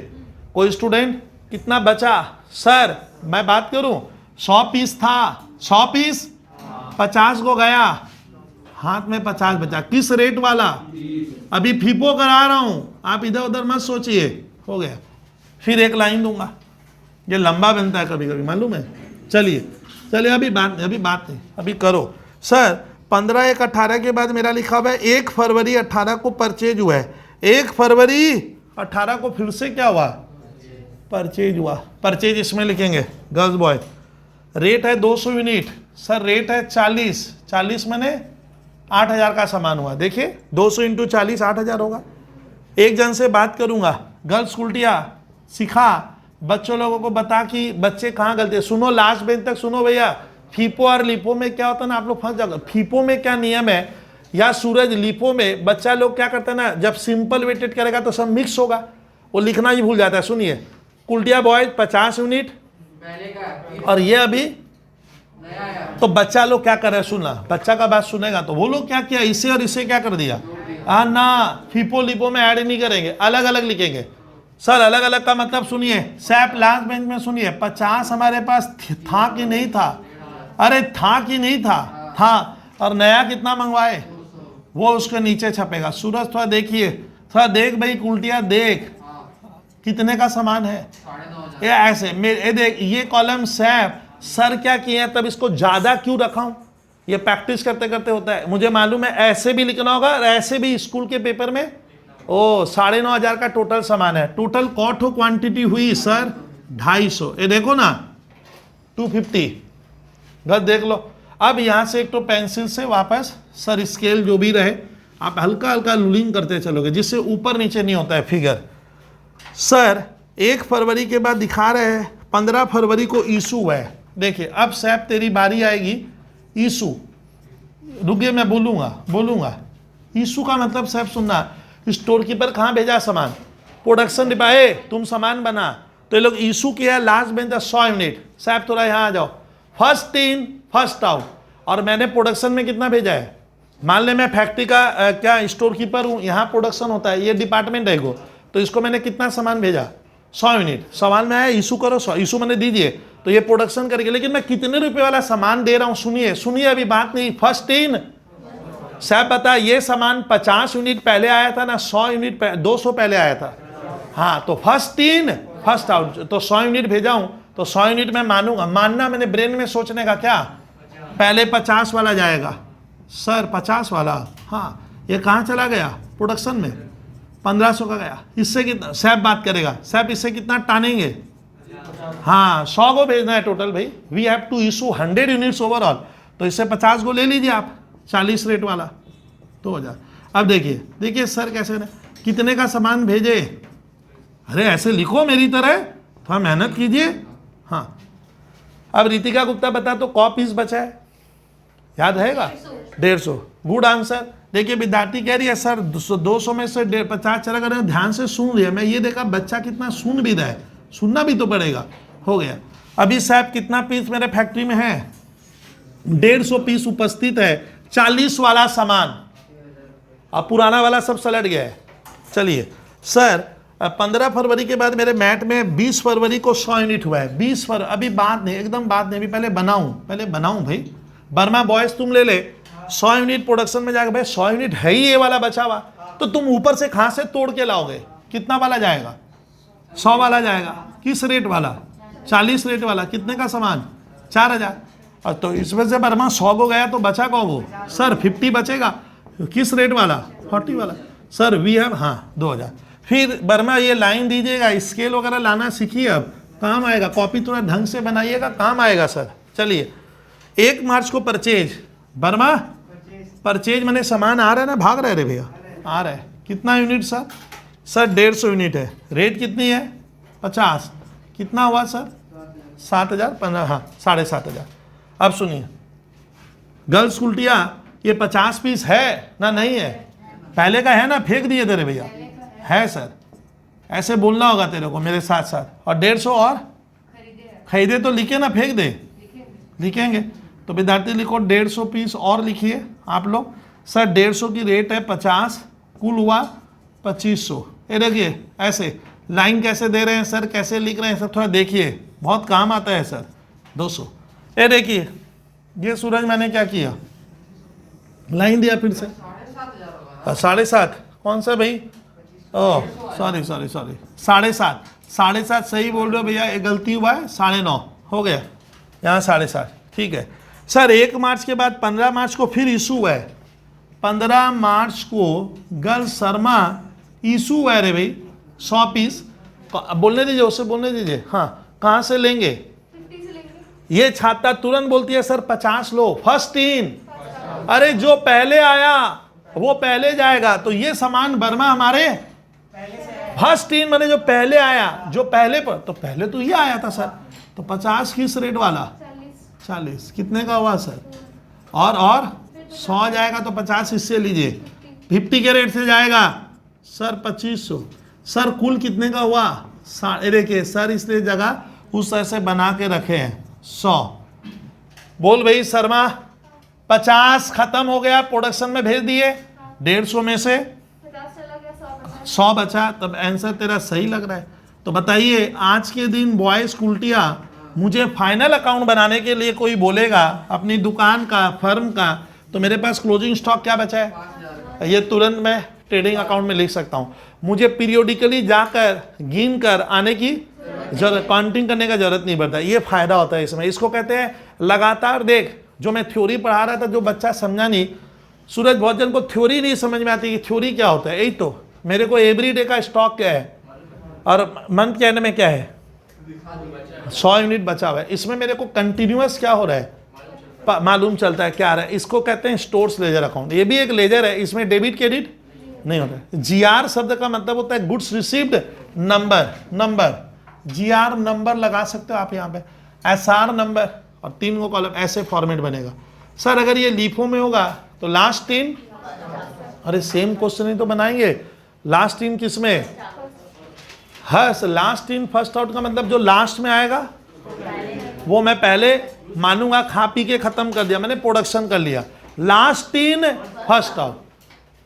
कोई स्टूडेंट? कितना बचा सर? मैं बात करूं 100 पीस था, 100 पीस 50 को गया, हाथ में 50 बचा। किस रेट वाला? अभी फीफो करा रहा हूं, आप इधर उधर मत सोचिए। हो गया। फिर एक लाइन दूंगा, ये लंबा बनता है कभी कभी, मालूम है। चलिए अभी बात नहीं, अभी करो। सर 15-1-18 के बाद मेरा लिखा हुआ है 1 फरवरी 18 को परचेज हुआ है। 1 फरवरी 18 को फिर से क्या हुआ? परचेज हुआ। परचेज इसमें लिखेंगे गर्ल्स बॉय। रेट है 200 यूनिट सर, रेट है 40 मैंने 8000 का सामान हुआ। देखिए 200 × 40 8000 होगा। एक जन से बात करूंगा, गर्ल्स उल्टिया सिखा, बच्चों लोगों को बता कि बच्चे कहाँ गलती है। सुनो लास्ट बेंच तक सुनो भैया। फीपो और लिपो में क्या होता है ना, आप लोग फंस जाओगे। फीपो में क्या नियम है या सूरज लिपो में बच्चा लोग क्या करता है ना, जब सिंपल वेटेड करेगा तो सब मिक्स होगा, वो लिखना ही भूल जाता है। सुनिए कुल्टिया बॉयज 50 यूनिट और ये अभी तो बच्चा लोग क्या कर रहे हैं, सुनना, बच्चा का बात सुनेगा तो वो लोग क्या किया, इसे और इसे क्या कर दिया, ना फीपो लिपो में ऐड नहीं करेंगे, अलग अलग लिखेंगे। सर अलग अलग का मतलब सुनिए, सैप लास्ट बेंच में सुनिए, 50 हमारे पास था कि नहीं था? अरे था कि नहीं था। और नया कितना मंगवाए वो उसके नीचे छपेगा। सूरज थोड़ा देखिए, थोड़ा देख भाई, उल्टिया देख कितने का सामान है। ये ऐसे मेरे देख, ये कॉलम सैप, सर क्या किए हैं, तब इसको ज्यादा क्यों रखा हूं, ये प्रैक्टिस करते करते होता है। मुझे मालूम है ऐसे भी लिखना होगा और ऐसे भी स्कूल के पेपर में। 9,500 का टोटल सामान है। टोटल कॉट हो क्वांटिटी हुई सर 250। ये देखो ना 250, घर देख लो। अब यहां से एक तो पेंसिल से वापस सर स्केल जो भी रहे आप हल्का हल्का लूलिंग करते चलोगे जिससे ऊपर नीचे नहीं होता है फिगर। सर 1 फरवरी के बाद दिखा रहे हैं 15 फरवरी को इशू है। देखिए अब सैप तेरी बारी आएगी इशू, रुकिए मैं बोलूँगा। इशू का मतलब सैप सुनना, स्टोर कीपर कहाँ भेजा सामान, प्रोडक्शन डिपाए तुम सामान बना, तो ये लोग इशू किया लास्ट बेंच 100 यूनिट। सैप थोड़ा यहाँ आ जाओ, फर्स्ट इन फर्स्ट आउट, और मैंने प्रोडक्शन में कितना भेजा है। मान ले मैं फैक्ट्री का क्या स्टोर कीपर हूँ, यहाँ प्रोडक्शन होता है, ये डिपार्टमेंट है को, तो इसको मैंने कितना सामान भेजा 100 यूनिट। सवाल में आया इशू करो 100, इशू मैंने दीजिए तो ये प्रोडक्शन करेंगे, लेकिन मैं कितने रुपए वाला सामान दे रहा हूँ सुनिए अभी बात नहीं। फर्स्ट इन साहब बता, ये सामान 50 यूनिट पहले आया था ना 100 यूनिट 200 पहले आया था। हाँ तो फर्स्ट इन फर्स्ट आउट, तो 100 यूनिट भेजा हूँ तो 100 यूनिट मैं मानूंगा। मानना मैंने ब्रेन में सोचने का क्या, पहले 50 वाला जाएगा सर, 50 वाला, हाँ ये कहाँ चला गया प्रोडक्शन में 1500 का गया। इससे कितना सैप बात करेगा, सैप इससे कितना टानेंगे, हाँ 100 को भेजना है टोटल भाई, we have to issue 100 units overall, तो इससे 50 को ले लीजिए आप 40 रेट वाला 2000। अब देखिए सर कैसे कितने का सामान भेजे, अरे ऐसे लिखो मेरी तरह, थोड़ा मेहनत कीजिए। हाँ अब रितिका गुप्ता बता तो कॉपीज बचा है, याद रहेगा 150, गुड आंसर। देखिए विद्यार्थी कह रही है सर 200 में से 50 चला कर, ध्यान से सुन लिया मैं, ये देखा बच्चा कितना सुन भी रहा है, सुनना भी तो पड़ेगा। हो गया। अभी साहब कितना पीस मेरे फैक्ट्री में है, 150 पीस उपस्थित है, 40 वाला सामान, अब पुराना वाला सब सलट गया है। चलिए सर 15 फरवरी के बाद मेरे मैट में 20 फरवरी को 100 यूनिट हुआ है। 20 फरवरी अभी बात नहीं, एकदम बात नहीं, अभी पहले बनाऊं भाई। बर्मा बॉयज तुम ले ले 100 यूनिट प्रोडक्शन में जाएगा भाई, 100 यूनिट है ही ये वाला बचा हुआ, तो तुम ऊपर से कहाँ से तोड़ के लाओगे, कितना वाला जाएगा 100 वाला जाएगा, किस रेट वाला 40 रेट वाला, कितने का सामान 4000, और तो इसमें से बर्मा 100 को गया तो बचा को वो सर 50 बचेगा, किस रेट वाला 40 वाला सर वी हैव, हाँ 2000। फिर बर्मा ये लाइन दीजिएगा, स्केल वगैरह लाना सीखिए, अब काम आएगा, कॉपी थोड़ा ढंग से बनाइएगा काम आएगा सर। चलिए 1 मार्च को परचेज, बर्मा परचेज मैंने सामान आ रहा है ना, भाग रहे रे भैया, आ रहा है कितना यूनिट सर, सर 150 यूनिट है, रेट कितनी है 50, कितना हुआ सर 7000 15, हाँ 7500। अब सुनिए गर्ल्स उल्टिया, ये 50 पीस है ना नहीं है, पहले का है ना, फेंक दिए तेरे भैया, है सर, ऐसे बोलना होगा तेरे को मेरे साथ साथ, और 150 और खरीदे तो लिखे ना, फेंक दे, लिखेंगे तो विद्यार्थी लिखो 150 पीस और लिखिए आप लोग। सर 150 की रेट है 50, कुल हुआ 2500। ये देखिए ऐसे लाइन कैसे दे रहे हैं सर, कैसे लिख रहे हैं सर, थोड़ा देखिए, बहुत काम आता है सर 200। ये देखिए ये सूरज मैंने क्या किया, लाइन दिया फिर से 7.5, कौन सा भाई, ओह सॉरी 7.5 सही बोल रहे हो भैया, एक गलती हुआ है 9.5 हो गया, यहाँ 7.5 ठीक है। सर 1 मार्च के बाद 15 मार्च को फिर इशू हुआ है, 15 मार्च को गर्ल शर्मा इशू हुआ है रे भाई 100 पीस, बोलने दीजिए उससे, बोलने दीजिए, हाँ कहाँ से लेंगे, 50 से लेंगे। ये छात्रा तुरंत बोलती है सर 50 लो, फर्स्ट इन, अरे जो पहले आया वो पहले जाएगा, तो ये सामान बर्मा हमारे फर्स्ट इन मैंने जो पहले आया, जो पहले पर, तो पहले तो ये आया था सर, तो 50 किस रेट वाला 40, कितने का हुआ सर, और 100 जाएगा तो 50 इससे लीजिए, 50 के रेट से जाएगा सर 2500, सर कुल कितने का हुआ, देखिए सर इसलिए जगह उस तरह से बना के रखे हैं 100। बोल भाई शर्मा 50 खत्म हो गया, प्रोडक्शन में भेज दिए, 150 में से 50 चला गया, 100 बचा, तब आंसर तेरा सही लग रहा है। तो बताइए आज के दिन बॉयज कुल्टिया, मुझे फाइनल अकाउंट बनाने के लिए कोई बोलेगा अपनी दुकान का, फर्म का, तो मेरे पास क्लोजिंग स्टॉक क्या बचा है, ये तुरंत मैं ट्रेडिंग अकाउंट में लिख सकता हूँ। मुझे पीरियोडिकली जाकर गिन कर आने की जरूरत, काउंटिंग करने का जरूरत नहीं पड़ता, ये फायदा होता है इसमें। इसको कहते हैं लगातार देख, जो मैं थ्योरी पढ़ा रहा था, जो बच्चा समझा नहीं, सूरज बहुत जन को थ्योरी नहीं समझ में आती कि थ्योरी क्या होता है, यही तो मेरे को एवरीडे का स्टॉक क्या है और मंथ के एंड में क्या है, 100 यूनिट बचा हुआ है, इसमें मेरे को कंटिन्यूअस क्या हो रहा है, मालूम चलता है क्या आ रहा है। इसको कहते हैं स्टोर्स लेजर अकाउंट। ये भी एक लेजर है, इसमें डेबिट क्रेडिट नहीं होता है। जीआर शब्द का मतलब होता है goods received number. GR number लगा सकते हो आप यहाँ पे, एसआर नंबर, और 3 को कॉलम, ऐसे फॉर्मेट बनेगा। सर अगर ये लीफो में होगा तो लास्ट 3, अरे सेम क्वेश्चन ही तो बनाएंगे। लास्ट 3 किस में? हस लास्ट 3 फर्स्ट आउट का मतलब जो लास्ट में आएगा वो मैं पहले मानूंगा, खा पी के खत्म कर दिया मैंने, प्रोडक्शन कर लिया। Last 3 first out.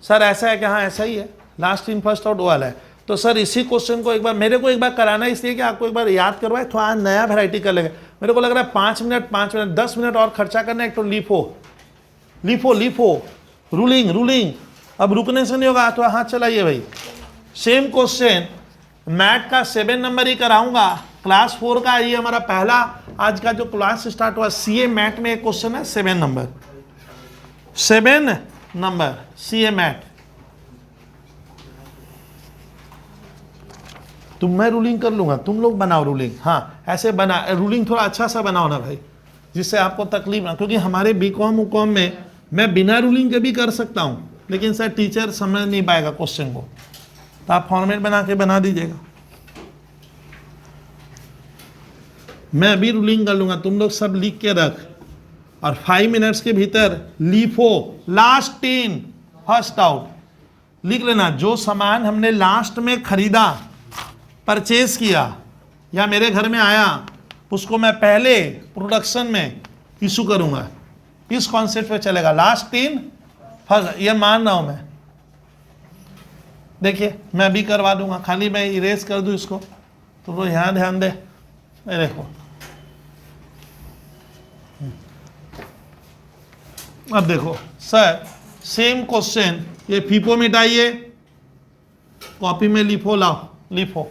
सर ऐसा है कि हाँ ऐसा ही है, लास्ट 3 फर्स्ट आउट वाला है। तो सर इसी क्वेश्चन को मेरे को एक बार कराना है, इसलिए कि आपको एक बार याद करवाए, थोड़ा नया वैरायटी कर लेंगे। मेरे को लग रहा है 5 मिनट 10 मिनट और खर्चा करना है। एक तो लीफो रूलिंग, अब रुकने से नहीं होगा, तो हाथ चलाइए भाई। सेम क्वेश्चन मैथ का 7 नंबर ही कराऊंगा, क्लास 4 का। ये हमारा पहला आज का जो क्लास स्टार्ट हुआ सीए मैथ में एक क्वेश्चन है 7 नंबर सीए मैथ। मैं रूलिंग कर लूंगा, तुम लोग बनाओ रूलिंग। हाँ ऐसे बना, रूलिंग थोड़ा अच्छा सा बनाओ ना भाई, जिससे आपको तकलीफ ना, क्योंकि हमारे बीकॉम उकॉम में मैं बिना रूलिंग के भी कर सकता हूँ, लेकिन सर टीचर समझ नहीं पाएगा क्वेश्चन को, तो आप फॉर्मेट बना के बना दीजिएगा। मैं अभी रूलिंग कर लूंगा, तुम लोग सब लिख के रख, और 5 मिनट्स के भीतर लीफो लास्ट 3 फर्स्ट आउट लिख लेना। जो सामान हमने लास्ट में खरीदा, परचेज किया या मेरे घर में आया, उसको मैं पहले प्रोडक्शन में इशू करूंगा। इस कॉन्सेप्ट पे चलेगा। लास्ट 3 फर्स्ट, ये मान रहा हूं मैं। देखिए मैं अभी करवा दूंगा, खाली मैं इरेज कर दूं इसको, तो वो यहाँ ध्यान दे। देखो अब देखो सर सेम क्वेश्चन, ये फीफो मिटाइए, कॉपी में लिफो लाओ, लिफो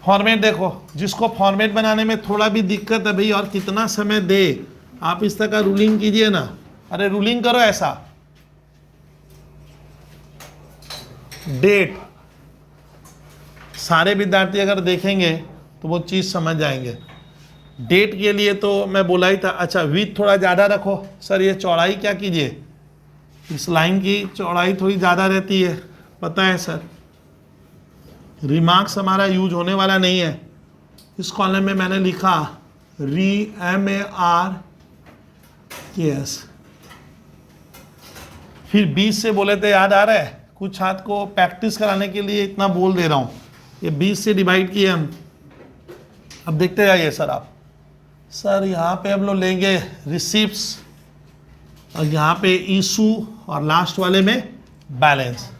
फॉर्मेट। देखो जिसको फॉर्मेट बनाने में थोड़ा भी दिक्कत है भाई, और कितना समय दे, आप इस तरह का रूलिंग कीजिए ना। अरे रूलिंग करो ऐसा, डेट, सारे विद्यार्थी अगर देखेंगे तो वो चीज़ समझ जाएंगे। डेट के लिए तो मैं बोला ही था। अच्छा विड्थ थोड़ा ज़्यादा रखो। सर ये चौड़ाई क्या कीजिए, इस लाइन की चौड़ाई थोड़ी ज़्यादा रहती है, पता है सर। रिमार्क्स हमारा यूज होने वाला नहीं है। इस कॉलम में मैंने लिखा MARKS, फिर 20 से बोले थे, याद आ रहा है? कुछ हाथ को प्रैक्टिस कराने के लिए इतना बोल दे रहा हूँ। ये 20 से डिवाइड किए हम। अब देखते जाइए सर आप। सर यहाँ पे हम लोग लेंगे रिसिप्ट्स, और यहाँ पे इशू, और लास्ट वाले में बैलेंस।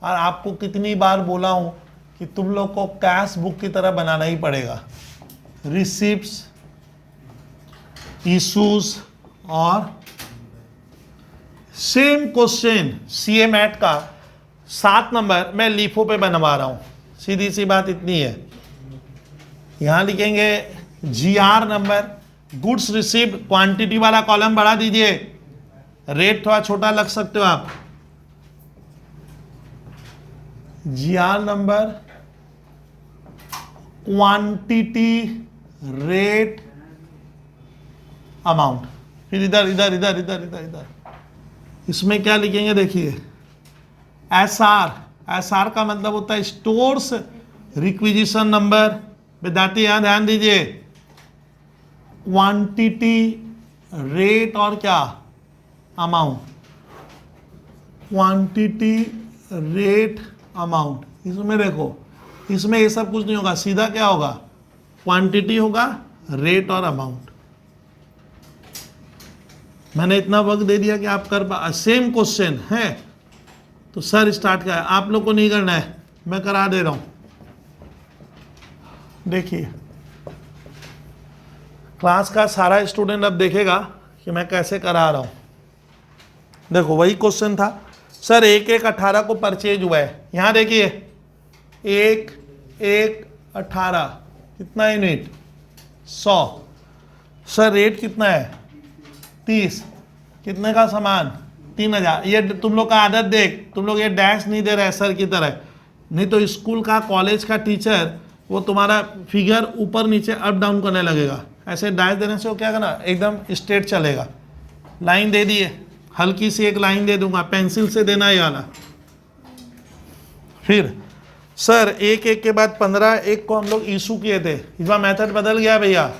और आपको कितनी बार बोला हूँ कि तुम लोग को कैश बुक की तरह बनाना ही पड़ेगा। रिसिप्ट्स, इशूज, और सेम क्वेश्चन सीए मैथ का 7 नंबर मैं लीफो पे बनवा रहा हूँ। सीधी सी बात इतनी है। यहाँ लिखेंगे GR number, goods received, quantity वाला कॉलम बढ़ा दीजिए, रेट थोड़ा छोटा लग सकते हो आप। GR number, quantity, rate, amount, फिर इधर इधर इधर इधर इधर इधर। इसमें क्या लिखेंगे देखिए, एसआर का मतलब होता है स्टोर्स रिक्विजिशन नंबर। विद्यार्थी यहाँ ध्यान दीजिए, क्वांटिटी, रेट और क्या, अमाउंट। Quantity, rate, amount. इसमें देखो, इसमें ये सब कुछ नहीं होगा, सीधा क्या होगा, क्वांटिटी होगा, रेट और अमाउंट। मैंने इतना वक्त दे दिया कि आप कर पा। सेम क्वेश्चन है तो सर स्टार्ट का है, आप लोग को नहीं करना है, मैं करा दे रहा हूं। देखिए क्लास का सारा स्टूडेंट अब देखेगा कि मैं कैसे करा रहा हूं। देखो वही क्वेश्चन था सर, 1/1/18 को परचेज हुआ है। यहां देखिए 1/1/18 कितना यूनिट, 100। सर रेट कितना है, 30। कितने का सामान, 3000। ये तुम लोग का आदत देख, तुम लोग ये डैश नहीं दे रहे सर की तरह, नहीं तो स्कूल का कॉलेज का टीचर वो तुम्हारा फिगर ऊपर नीचे अप डाउन करने लगेगा। ऐसे डैश देने से वो क्या करना, एकदम स्ट्रेट चलेगा। लाइन दे दिए, हल्की सी एक लाइन दे दूंगा, पेंसिल से देना ये वाला। फिर सर एक एक के बाद 15, एक को हम लोग इशू किए थे, इस बार मेथड बदल गया भैया।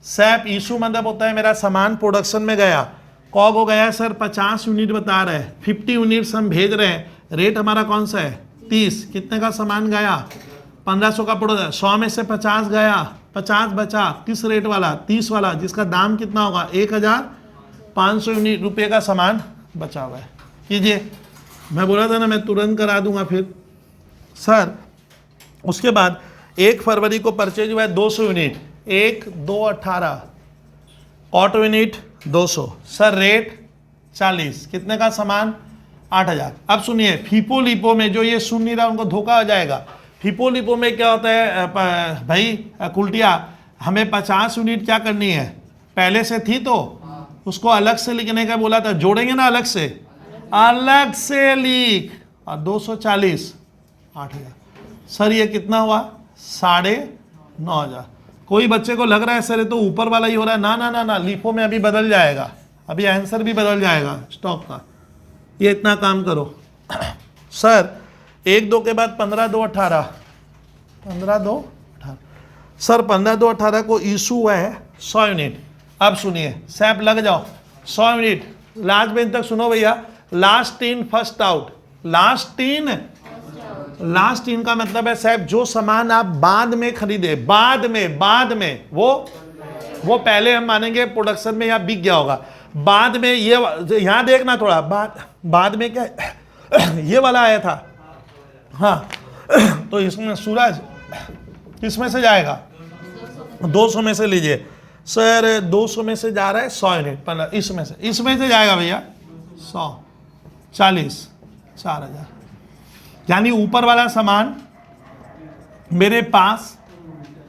सैप इशू मतलब होता है मेरा सामान प्रोडक्शन में गया, कॉग हो गया सर 50 यूनिट बता रहे हैं, 50 यूनिट्स हम भेज रहे हैं, रेट हमारा कौन सा है 30, कितने का सामान गया 1500 का प्रोडक्ट, 100 में से 50 गया, 50 बचा, किस रेट वाला 30 वाला, जिसका दाम कितना होगा 1500 यूनिट रुपये का सामान बचा हुआ है। कीजिए, मैं बोला था ना मैं तुरंत करा दूंगा। फिर सर उसके बाद 1 फरवरी को परचेज हुआ है 200 unit, 1 2 18, auto unit 200, sir rate 40, कितने का सामान 8000। अब सुनिए फीपो लिपो में जो ये सुन नहीं रहा उनको धोखा हो जाएगा। फीपो लिपो में क्या होता है भाई कुल्टिया, हमें 50 यूनिट क्या करनी है, पहले से थी तो उसको अलग से लिखने का बोला था, जोड़ेंगे ना अलग से लिख, और 240 8000। सर ये कितना हुआ 9500। कोई बच्चे को लग रहा है सर ये तो ऊपर वाला ही हो रहा है, ना ना ना ना, लिफो में अभी बदल जाएगा, अभी आंसर भी बदल जाएगा स्टॉक का। ये इतना काम करो सर 1 2 के बाद 15 2 18, 15 2 18, सर 15 2 18 को इशू हुआ है 100 यूनिट। अब सुनिए सैप लग जाओ, 100 यूनिट, लास्ट बेंच तक सुनो भैया, last in first out, last in का मतलब है साहब जो सामान आप बाद में खरीदे, बाद में वो पहले हम मानेंगे प्रोडक्शन में या बिक गया होगा, बाद में ये यहां देखना थोड़ा, बाद में क्या ये वाला आया था, हाँ तो इसमें सूरज किसमें से जाएगा 200 में से लीजिए सर, 200 में से जा रहा है 100 यूनिट, 15 इसमें से जाएगा भैया 100 40 4000, यानी ऊपर वाला सामान मेरे पास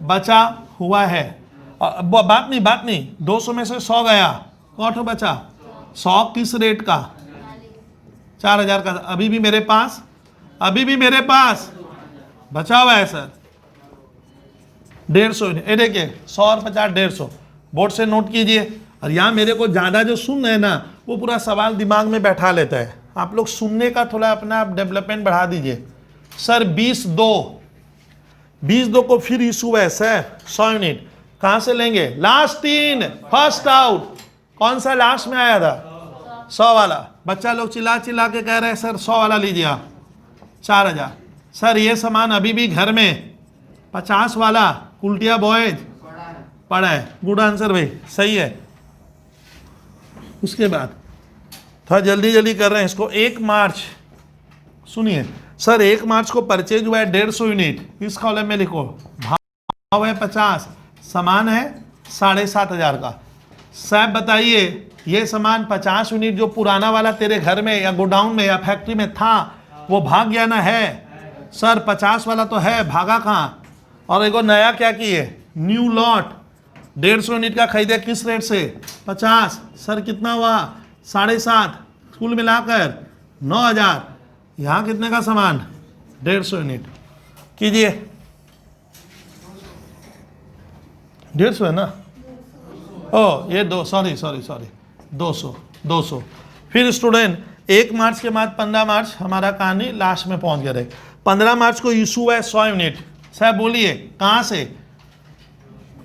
बचा हुआ है। बात नहीं 200 में से 100 गया, कौन बचा 100 किस रेट का 4000 का, अभी भी मेरे पास बचा हुआ है सर 150। ये देखिए 100 और 50 150, बोर्ड से नोट कीजिए। और यहाँ मेरे को ज़्यादा जो सुन रहे हैं ना वो पूरा सवाल दिमाग में बैठा लेता है, आप लोग सुनने का थोड़ा अपना आप डेवलपमेंट बढ़ा दीजिए। सर 20 2 को फिर इशू है सर 100 यूनिट, कहाँ से लेंगे, लास्ट इन फर्स्ट आउट, कौन सा लास्ट में आया था 100 वाला, बच्चा लोग चिल्ला के कह रहे हैं सर 100 वाला लीजिए आप 4000। सर ये सामान अभी भी घर में 50 वाला कुल्टिया बॉयज पड़ा है, गुड आंसर भाई सही है। उसके बाद थोड़ा जल्दी कर रहे हैं इसको, 1 मार्च सुनिए सर 1 मार्च को परचेज हुआ है 150 यूनिट, इस कॉलम में लिखो, भाव है 50, सामान है 7500 का। साहब बताइए ये सामान 50 यूनिट जो पुराना वाला तेरे घर में या गोडाउन में या फैक्ट्री में था वो भाग गया ना, है सर 50 वाला तो है, भागा कहाँ, और एगो नया क्या किए न्यू लॉट 150 यूनिट का खरीदे, किस रेट से 50, सर कितना हुआ 7.5, कुल मिलाकर 9000, यहाँ कितने का सामान 150 यूनिट कीजिए, 150 है ना, ओ ये 200। फिर स्टूडेंट 1 मार्च के बाद 15 मार्च हमारा कहानी लास्ट में पहुंच गए। 15 मार्च को इशू है 100 यूनिट, साहब बोलिए कहाँ से,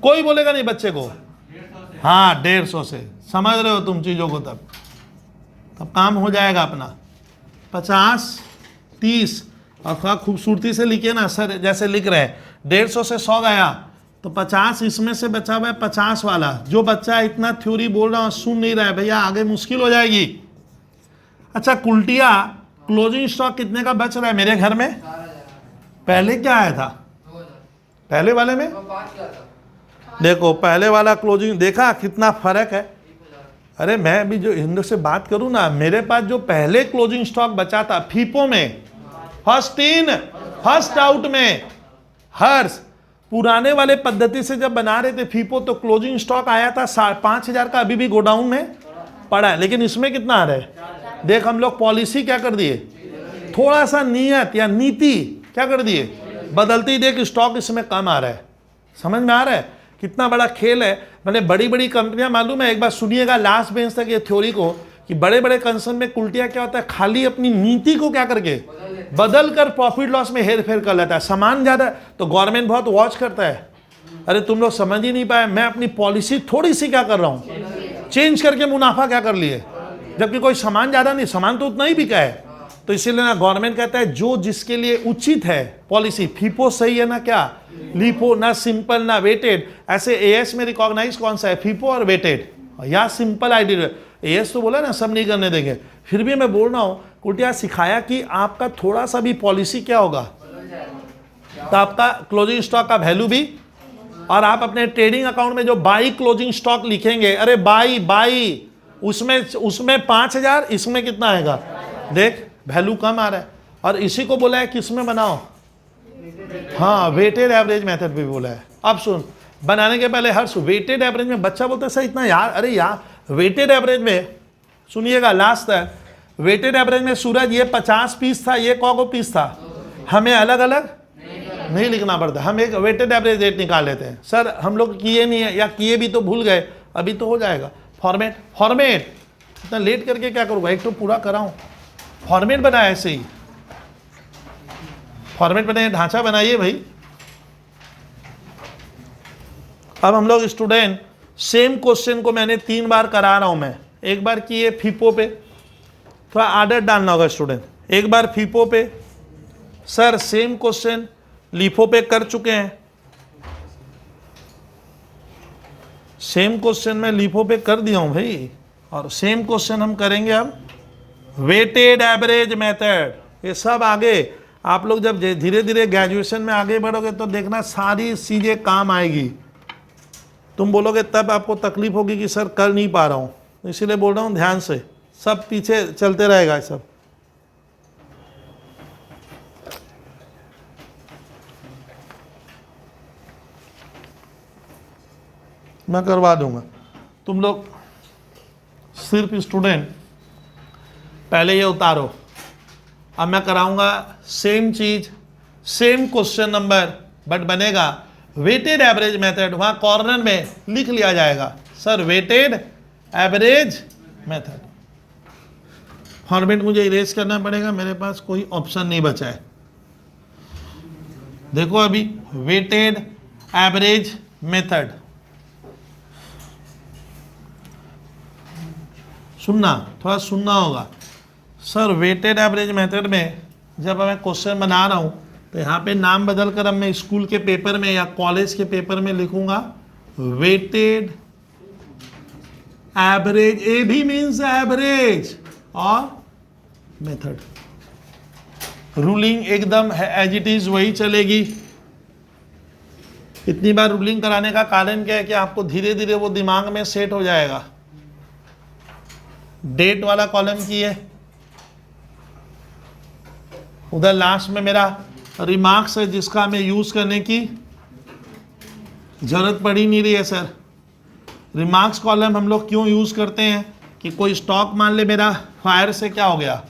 कोई बोलेगा नहीं बच्चे को, हाँ 150 से, समझ रहे हो तुम चीज़ों को, तब काम हो जाएगा अपना। 50 30 और थोड़ा खूबसूरती से लिखिए ना सर, जैसे लिख रहे हैं 150 से 100 गया तो 50 इसमें से बचा हुआ है 50 वाला, जो बच्चा इतना थ्योरी बोल रहा हूँ सुन नहीं रहा है भैया, आगे मुश्किल हो जाएगी। अच्छा कुल्टिया क्लोजिंग स्टॉक कितने का बच रहा है मेरे घर में, पहले क्या आया था, पहले वाले में देखो, पहले वाला क्लोजिंग देखा कितना फर्क है। अरे मैं अभी जो इन से बात करूं ना, मेरे पास जो पहले क्लोजिंग स्टॉक बचा था फीपो में, फर्स्ट इन फर्स्ट आउट में, हर्ष पुराने वाले पद्धति से जब बना रहे थे फीपो तो क्लोजिंग स्टॉक आया था 5000 का, अभी भी गोडाउन में पड़ा है, लेकिन इसमें कितना आ रहा है देख, हम लोग पॉलिसी क्या कर दिए, थोड़ा सा नियत या नीति क्या कर दिए बदलती, देख स्टॉक इसमें कम आ रहा है, समझ में आ रहा है कितना बड़ा खेल है। मैंने बड़ी बड़ी कंपनियां, मालूम है, एक बार सुनिएगा लास्ट बेंच तक ये थ्योरी को, कि बड़े बड़े कंसर्न में कुल्टिया क्या होता है, खाली अपनी नीति को क्या करके बदल कर प्रॉफिट लॉस में हेर फेर कर लेता है। सामान ज्यादा है तो गवर्नमेंट बहुत वॉच करता है, अरे तुम लोग समझ ही नहीं पाए, मैं अपनी पॉलिसी थोड़ी सी क्या कर रहा हूं, चेंज करके मुनाफा क्या कर लिए, जबकि कोई सामान ज्यादा नहीं, सामान तो उतना ही बिका है। तो इसीलिए ना गवर्नमेंट कहता है जो जिसके लिए उचित है पॉलिसी, फीफो सही है ना क्या, लीफो, ना सिंपल ना वेटेड। ऐसे एएस में रिकॉग्नाइज कौन सा है, फीफो और वेटेड, या सिंपल आइडिया। एएस तो बोला ना सब नहीं करने देंगे, फिर भी मैं बोल रहा हूं कुटिया सिखाया कि आपका थोड़ा सा भी पॉलिसी क्या होगा तो आपका क्लोजिंग स्टॉक का वैल्यू भी, और आप अपने ट्रेडिंग अकाउंट में जो बाई क्लोजिंग स्टॉक लिखेंगे, अरे बाई उसमें 5000, इसमें कितना आएगा, देख वैल्यू कम आ रहा है। और इसी को बोला है किसमें बनाओ, हाँ वेटेड एवरेज मेथड भी बोला है। अब सुन, बनाने के पहले हर्ष वेटेड एवरेज में, बच्चा बोलता है सर इतना यार, अरे यार वेटेड एवरेज में सुनिएगा लास्ट तक, वेटेड एवरेज में सूरज ये 50 पीस था, ये कौ पीस था, हमें अलग अलग नहीं लिखना पड़ता, हम एक वेटेड एवरेज रेट निकाल लेते हैं। सर हम लोग किए नहीं है, या किए भी तो भूल गए, अभी तो हो जाएगा। फॉर्मेट इतना लेट करके क्या करूँगा, एक तो पूरा कराऊँ, फॉर्मेट बनाया ऐसे ही, फॉर्मेट बनाइए, ढांचा बनाइए भाई। अब हम लोग स्टूडेंट सेम क्वेश्चन को मैंने 3 बार करा रहा हूं मैं, एक बार किए फीपो पे, थोड़ा आदत डालना होगा स्टूडेंट, एक बार फीपो पे, सर सेम क्वेश्चन लीफो पे कर चुके हैं, सेम क्वेश्चन मैं लीफो पे कर दिया हूं भाई, और सेम क्वेश्चन हम करेंगे अब वेटेड एवरेज मेथड। ये सब आगे आप लोग जब धीरे धीरे ग्रेजुएशन में आगे बढ़ोगे तो देखना सारी चीजें काम आएगी, तुम बोलोगे तब आपको तकलीफ होगी कि सर कर नहीं पा रहा हूं, इसीलिए बोल रहा हूं ध्यान से, सब पीछे चलते रहेगा सब। मैं करवा दूंगा, तुम लोग सिर्फ स्टूडेंट पहले ये उतारो, अब मैं कराऊंगा सेम चीज, सेम क्वेश्चन नंबर, बट बनेगा वेटेड एवरेज मेथड। वहां कॉर्नर में लिख लिया जाएगा sir weighted average method. Format मुझे इरेज करना पड़ेगा, मेरे पास कोई ऑप्शन नहीं बचा है। देखो अभी वेटेड एवरेज मेथड, सुनना, थोड़ा सुनना होगा सर। वेटेड एवरेज मेथड में जब मैं क्वेश्चन बना रहा हूं तो यहाँ पे नाम बदल कर अब मैं स्कूल के पेपर में या कॉलेज के पेपर में लिखूंगा वेटेड एवरेज, ए भी मीन्स एवरेज, और मेथड। रूलिंग एकदम एज इट इज वही चलेगी। इतनी बार रूलिंग कराने का कारण क्या है कि आपको धीरे धीरे वो दिमाग में सेट हो जाएगा। डेट वाला कॉलम की है, उधर लास्ट में मेरा रिमार्क्स है जिसका हमें यूज करने की जरूरत पड़ी नहीं रही है सर। रिमार्क्स कॉलम हम लोग क्यों यूज करते हैं कि कोई स्टॉक मान ले मेरा फायर से क्या हो गया,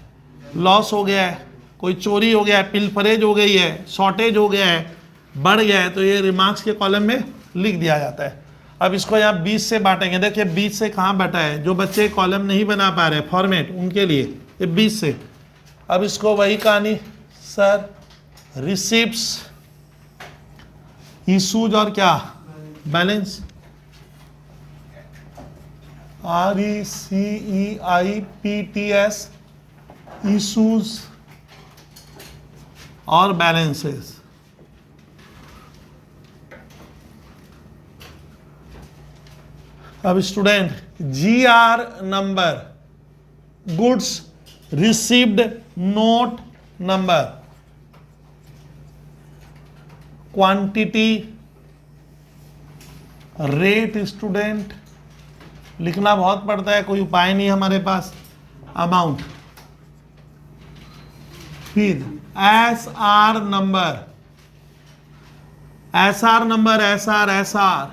लॉस हो गया है, कोई चोरी हो गया है, पिलफरेज हो गई है, शॉर्टेज हो गया है, बढ़ गया है, तो ये रिमार्क्स के कॉलम में लिख दिया जाता है। अब इसको यहाँ 20 से बांटेंगे, देखिए 20 से कहाँ बटा है, जो बच्चे कॉलम नहीं बना पा रहे फॉर्मेट उनके लिए ये 20 से। अब इसको वही कहानी सर, रिसिप्ट्स, इशूज और क्या बैलेंस, RECEIPTS, इशूज और बैलेंसेस। अब student GR number, goods received note number, quantity, rate student लिखना बहुत पड़ता है, कोई उपाय नहीं हमारे पास, अमाउंट, फिर SR number, SR number, SR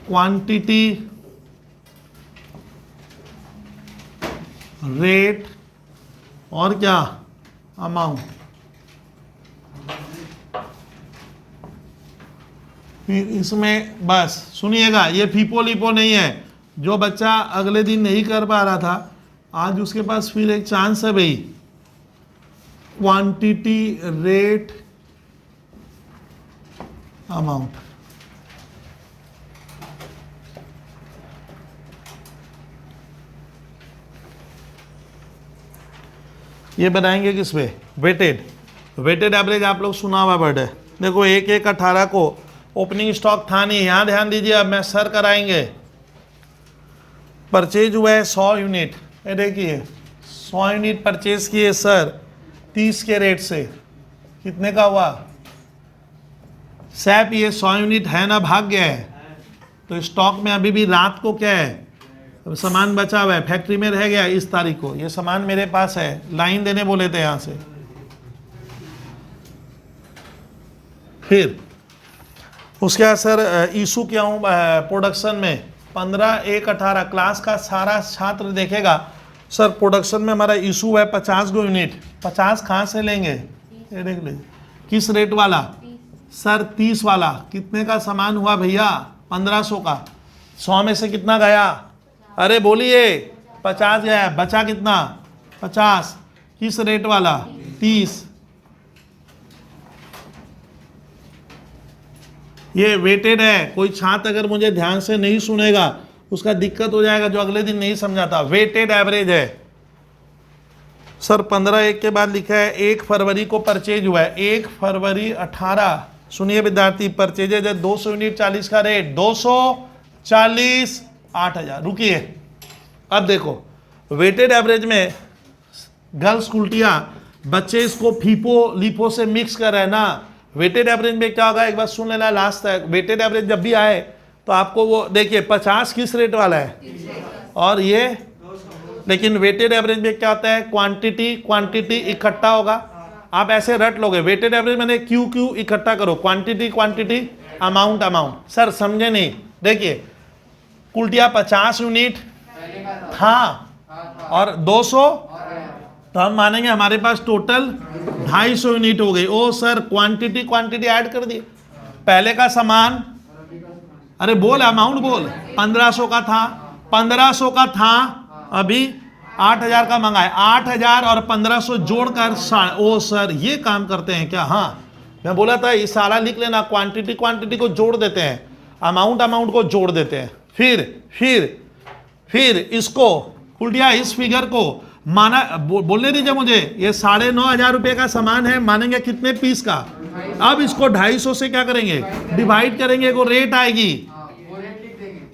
quantity, rate और क्या अमाउंट। फिर इसमें बस सुनिएगा, ये फीपो लीपो नहीं है। जो बच्चा अगले दिन नहीं कर पा रहा था, आज उसके पास फिर एक चांस है भाई। क्वांटिटी, रेट, अमाउंट, ये बनाएंगे किस पे? वेटेड। वेटेड एवरेज आप लोग सुना हुआ वर्ड है। देखो 1/1/18 को ओपनिंग स्टॉक था नहीं, यहाँ ध्यान दीजिए, अब मैं सर कराएंगे। परचेज हुआ है 100 यूनिट, ये देखिए 100 यूनिट परचेज किए सर 30 के रेट से, कितने का हुआ? सैप ये 100 यूनिट है ना, भाग गया है, तो स्टॉक में अभी भी रात को क्या है, सामान बचा हुआ है, फैक्ट्री में रह गया इस तारीख को, ये सामान मेरे पास है, लाइन देने बोले थे यहाँ से। फिर उसके बाद सर इशू क्या हूँ प्रोडक्शन में 15/1/18 क्लास का सारा छात्र देखेगा। सर प्रोडक्शन में हमारा इशू है 50 गो यूनिट, 50 कहाँ से लेंगे? ये देख लीजिए, किस रेट वाला? सर 30 वाला। कितने का सामान हुआ भैया? 1500 का। 100 में से कितना गया? अरे बोलिए 50 गया, बचा कितना? 50। किस रेट वाला? 30। ये वेटेड है। कोई छात्र अगर मुझे ध्यान से नहीं सुनेगा उसका दिक्कत हो जाएगा, जो अगले दिन नहीं समझाता। वेटेड एवरेज है सर। 15/1 के बाद लिखा है 1 फरवरी को परचेज हुआ है, 1 फरवरी 18। सुनिए विद्यार्थी, परचेजेज है 200 यूनिट, 40 का रेट, 240, 8000। रुकिए, अब देखो वेटेड एवरेज में गर्ल्स कुल्टिया बच्चे इसको फीपो लीपो से मिक्स कर रहे हैं ना। वेटेड एवरेज में क्या होगा, एक बार सुन लेना लास्ट तक। वेटेड एवरेज जब भी आए तो आपको वो देखिए 50 किस रेट वाला है और ये, लेकिन वेटेड एवरेज में क्या होता है, क्वांटिटी क्वांटिटी इकट्ठा होगा। आप ऐसे रट लोगे, वेटेड एवरेज मैंने क्यू क्यू इकट्ठा करो, quantity quantity, amount amount. Sir समझे नहीं? देखिए कुल्टिया 50 यूनिट था और 200, तो हम मानेंगे हमारे पास टोटल 250 यूनिट हो गई। ओ सर क्वांटिटी क्वांटिटी ऐड कर दिए। पहले का सामान, अरे बोल अमाउंट बोल, 1500 का था, 1500 का था, अभी 8000 का मंगाए, 8000 और 1500 जोड़कर ओ सर ये काम करते हैं क्या? हाँ मैं बोला था ये सारा लिख लेना, क्वांटिटी क्वांटिटी को जोड़ देते हैं, अमाउंट अमाउंट को जोड़ देते हैं। फिर इसको उल्टिया इस फिगर को माना बोलने दीजिए मुझे, ये 9,500 रुपये का सामान है, मानेंगे कितने पीस का? अब इसको 250 से क्या करेंगे, डिवाइड करेंगे, को रेट आएगी।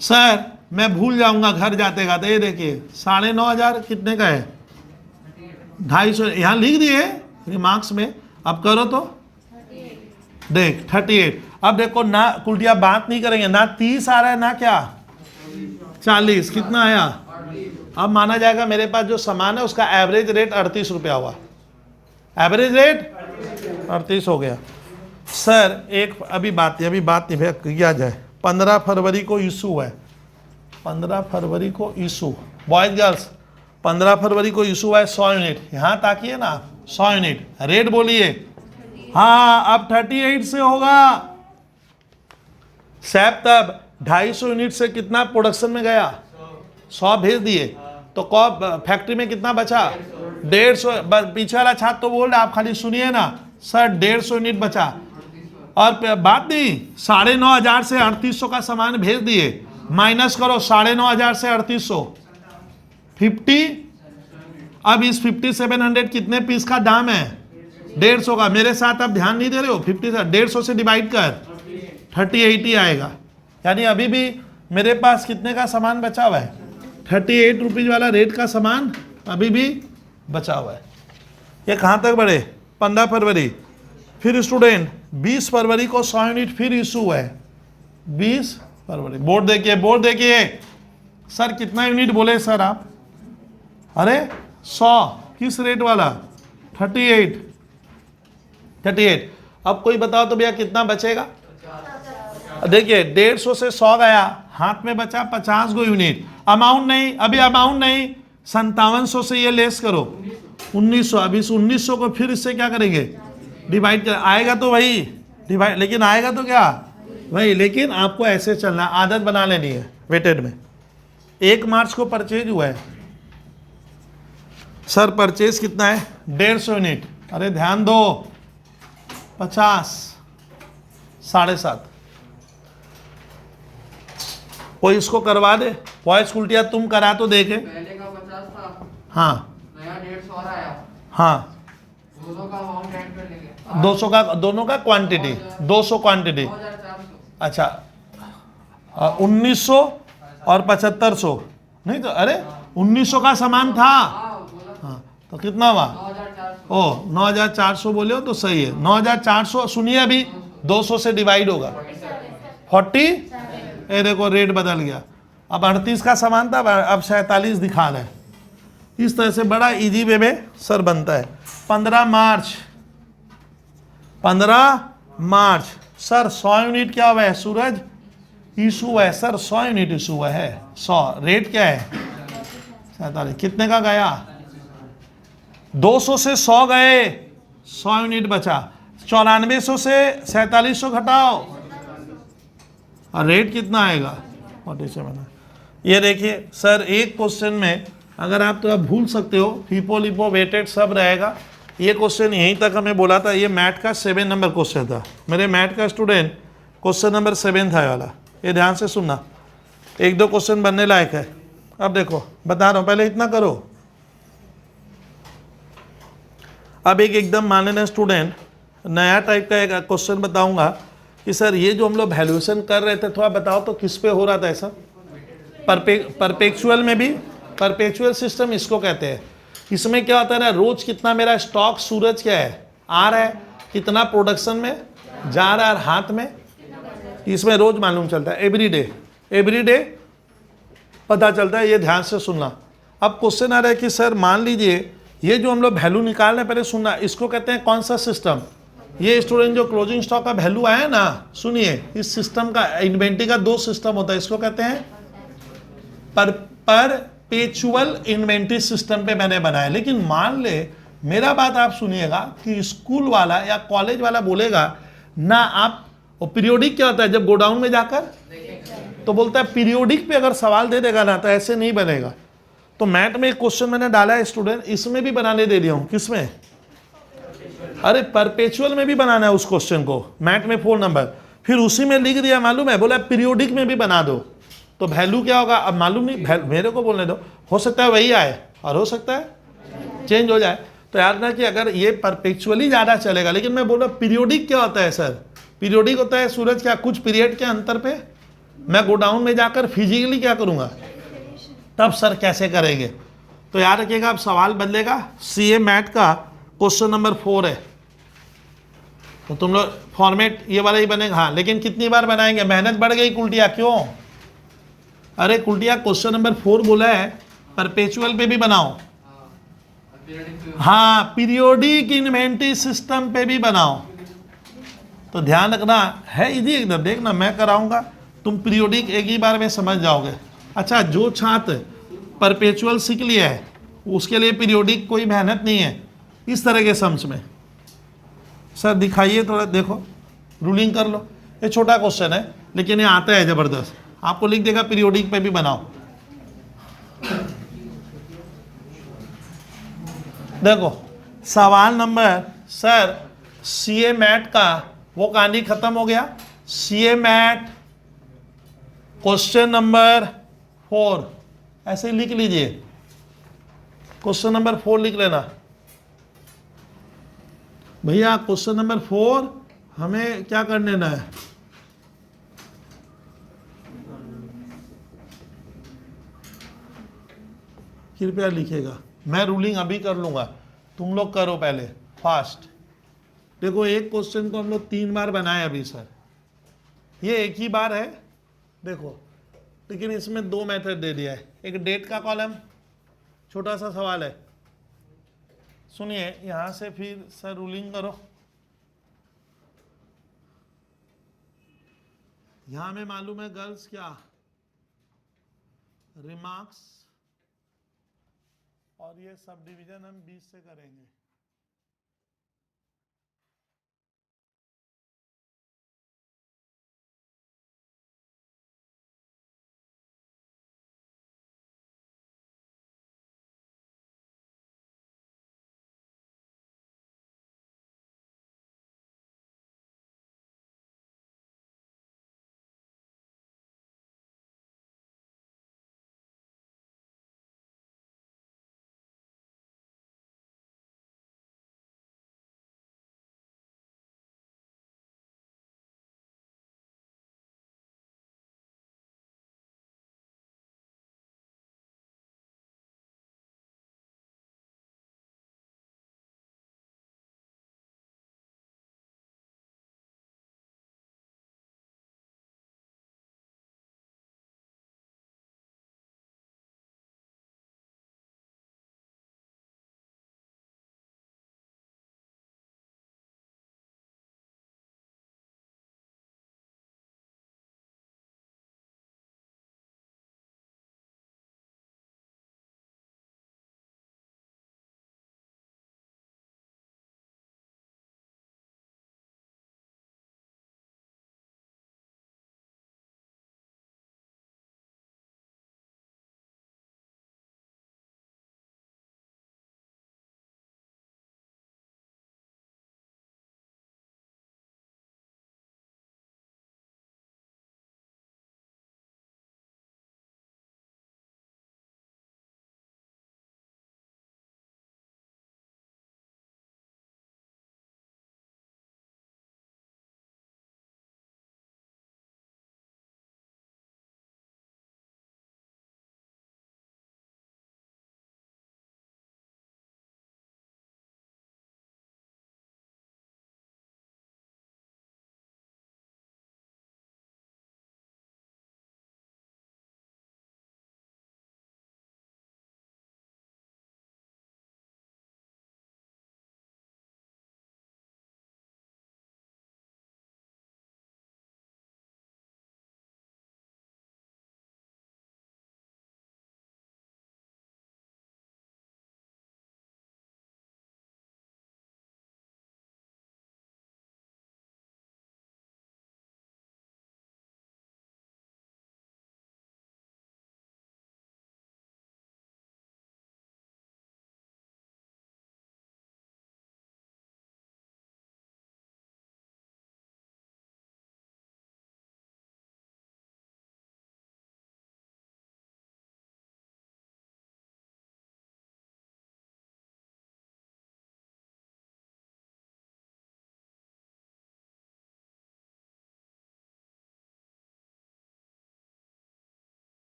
सर मैं भूल जाऊंगा घर जाते का, तो ये देखिए 9,500 कितने का है, 250 यहाँ लिख दिए रिमार्क्स में। अब करो तो देख 38। अब देखो ना कुल्टिया बात नहीं करेंगे, ना 30 आ रहा है ना क्या 40, कितना आया? अब माना जाएगा मेरे पास जो सामान है उसका एवरेज रेट 38 रुपया हुआ, एवरेज रेट 38 हो गया। सर एक अभी बात नहीं भैया, किया जाए। 15 फरवरी को इशू है, 15 फरवरी को इशू, बॉयज गर्ल्स 15 फरवरी को इशू है 100 यूनिट, यहाँ ताकिए ना 100 यूनिट, रेट बोलिए। हाँ अब 38 से होगा सैप, तब 250 यूनिट से कितना प्रोडक्शन में गया, 100 भेज दिए, तो कब फैक्ट्री में कितना बचा, 150। पीछे वाला छात्र तो बोल रहा, आप खाली सुनिए ना सर, 150 यूनिट बचा। और बात नहीं, 9,500 से 3800 का सामान भेज दिए, माइनस करो 9,500 से 3800, 50। अब इस 5700 कितने पीस का दाम है, 150 का। मेरे साथ आप ध्यान नहीं दे रहे हो, 50 से 150 से डिवाइड कर 38 ही आएगा। यानी अभी भी मेरे पास कितने का सामान बचा हुआ है, 38 रुपीज़ वाला रेट का सामान अभी भी बचा हुआ है। ये कहाँ तक बढ़े, 15 फरवरी। फिर स्टूडेंट 20 फरवरी को 100 यूनिट फिर इशू हुआ है, 20 फरवरी। बोर्ड देखिए सर कितना यूनिट बोले सर आप, अरे 100 किस रेट वाला, 38। अब कोई बताओ तो भैया कितना बचेगा? देखिए 150 से 100 गया, हाथ में बचा 50 गो यूनिट। अमाउंट नहीं, अभी अमाउंट नहीं, 5700 से ये लेस करो 1900। अब इस 1900 को फिर इससे क्या करेंगे, डिवाइड कर, आएगा तो वही डिवाइड, लेकिन आएगा तो क्या वही, लेकिन आपको ऐसे चलना, आदत बना लेनी है वेटेड में। 1 मार्च को परचेज हुआ है सर, परचेज कितना है 150 यूनिट, अरे ध्यान दो 50, 7.5, कोई इसको करवा दे, वॉइस उल्टिया तुम करा तो देखे। पहले का 50 था, हाँ नया 150 और आया, हाँ, दोनों का अमाउंट ऐड कर लेंगे, 200 का, दोनों का क्वांटिटी 200 क्वांटिटी, 2400। अच्छा 1900 और 7500, नहीं तो अरे 1900 का सामान था, हाँ बोला, हाँ तो कितना हुआ, 9400। ओ 9400 बोले हो तो सही है, 9400 सुनिए, अभी 200 से डिवाइड होगा 40, ये देखो रेट बदल गया, अब 38 का सामान था, अब 47 दिखा रहा है। इस तरह से बड़ा इजी वे में सर बनता है। 15 मार्च सर 100 यूनिट क्या हुआ है सूरज, इशू हुआ है सर, 100 यूनिट इशू हुआ है, 100, रेट क्या है 47, कितने का गया 200 से 100 गए, 100 यूनिट बचा, 9400 से 4700 घटाओ और रेट कितना आएगा 47। ये देखिए सर, एक क्वेश्चन में अगर आप तो आप भूल सकते हो, फीपो लिपो वेटेड सब रहेगा। ये क्वेश्चन यहीं तक हमें बोला था, ये मैथ का 7 नंबर क्वेश्चन था, मेरे मैथ का स्टूडेंट क्वेश्चन नंबर 7 था ये वाला, ये ध्यान से सुनना, 1-2 क्वेश्चन बनने लायक है। अब देखो बता रहा हूँ, पहले इतना करो। अब एक एकदम माननीय स्टूडेंट नया टाइप का एक क्वेश्चन बताऊंगा कि सर ये जो हम लोग वैल्यूएशन कर रहे थे, थोड़ा बताओ तो किस पे हो रहा था ऐसा, परपेचुअल में भी, परपेचुअल सिस्टम इसको कहते हैं। इसमें क्या होता है ना, रोज कितना मेरा स्टॉक सूरज क्या है आ रहा है, कितना प्रोडक्शन में जा रहा है हाथ में, इसमें रोज मालूम चलता है, एवरी डे पता चलता है, ये ध्यान से सुनना। अब क्वेश्चन आ रहा है कि सर मान लीजिए ये जो हम लोग वैल्यू निकाल रहे हैं, पहले सुनना, इसको कहते हैं कौन सा सिस्टम। ये स्टूडेंट जो क्लोजिंग स्टॉक का वैल्यू आया ना, सुनिए, इस सिस्टम का, इन्वेंट्री का 2 सिस्टम होता है, इसको कहते हैं परपेचुअल इन्वेंट्री सिस्टम पे मैंने बनाया। लेकिन मान ले, मेरा बात आप सुनिएगा कि स्कूल वाला या कॉलेज वाला बोलेगा ना, आप वो पीरियोडिक क्या होता है, जब गोडाउन में जाकर तो बोलता है पीरियोडिक पे अगर सवाल दे देगा ना तो ऐसे नहीं बनेगा। तो मैथ में एक क्वेश्चन मैंने डाला है स्टूडेंट, इसमें भी बनाने दे दिया हूँ, किसमें, अरे परपेचुअल में भी बनाना है उस क्वेश्चन को, मैथ में 4 नंबर, फिर उसी में लिख दिया मालूम है, बोला पीरियोडिक में भी बना दो, तो वैल्यू क्या होगा अब मालूम नहीं, मेरे को बोलने दो, हो सकता है वही आए और हो सकता है चेंज हो जाए। तो याद ना कि अगर ये परपेचुअली ज़्यादा चलेगा, लेकिन मैं बोल रहा पीरियोडिक क्या होता है सर, पीरियोडिक होता है सूरज क्या, कुछ पीरियड के अंतर पे मैं गोडाउन में जाकर फिजिकली क्या करूँगा, तब सर कैसे करेंगे। तो याद रखिएगा, अब सवाल बदलेगा, सीए मैथ का क्वेश्चन नंबर 4 है, तो तुम लोग फॉर्मेट ये वाला ही बनेगा। हाँ, लेकिन कितनी बार बनाएंगे, मेहनत बढ़ गई कुल्टिया, क्यों, अरे कुल्टिया क्वेश्चन नंबर 4 बोला है परपेचुअल पे भी बनाओ, हाँ पीरियोडिक इन्वेंट्री सिस्टम पे भी बनाओ। तो ध्यान रखना है, इजी एकदम, देखना मैं कराऊंगा, तुम पीरियोडिक एक ही बार में समझ जाओगे। अच्छा, जो छात्र परपेचुअल सीख लिया है उसके लिए पीरियोडिक कोई मेहनत नहीं है, इस तरह के सम्स में। सर दिखाइए थोड़ा, देखो रूलिंग कर लो, ये छोटा क्वेश्चन है लेकिन ये आता है ज़बरदस्त, आपको लिख देगा पीरियोडिक पे भी बनाओ। देखो सवाल नंबर, सर सीए मैट का वो कहानी खत्म हो गया, सीए मैट क्वेश्चन नंबर 4 ऐसे लिख लीजिए, क्वेश्चन नंबर 4 लिख लेना भैया। क्वेश्चन नंबर 4 हमें क्या कर लेना है, कृपया लिखेगा, मैं रूलिंग अभी कर लूंगा, तुम लोग करो पहले फास्ट। देखो एक क्वेश्चन को हम लोग 3 बार बनाए अभी सर, ये एक ही बार है देखो, लेकिन इसमें 2 मेथड दे दिया है, एक डेट का कॉलम, छोटा सा सवाल है, सुनिए यहां से फिर सर रूलिंग करो, यहां में मालूम है गर्ल्स क्या, रिमार्क्स, और ये सब डिवीजन हम 20 से करेंगे।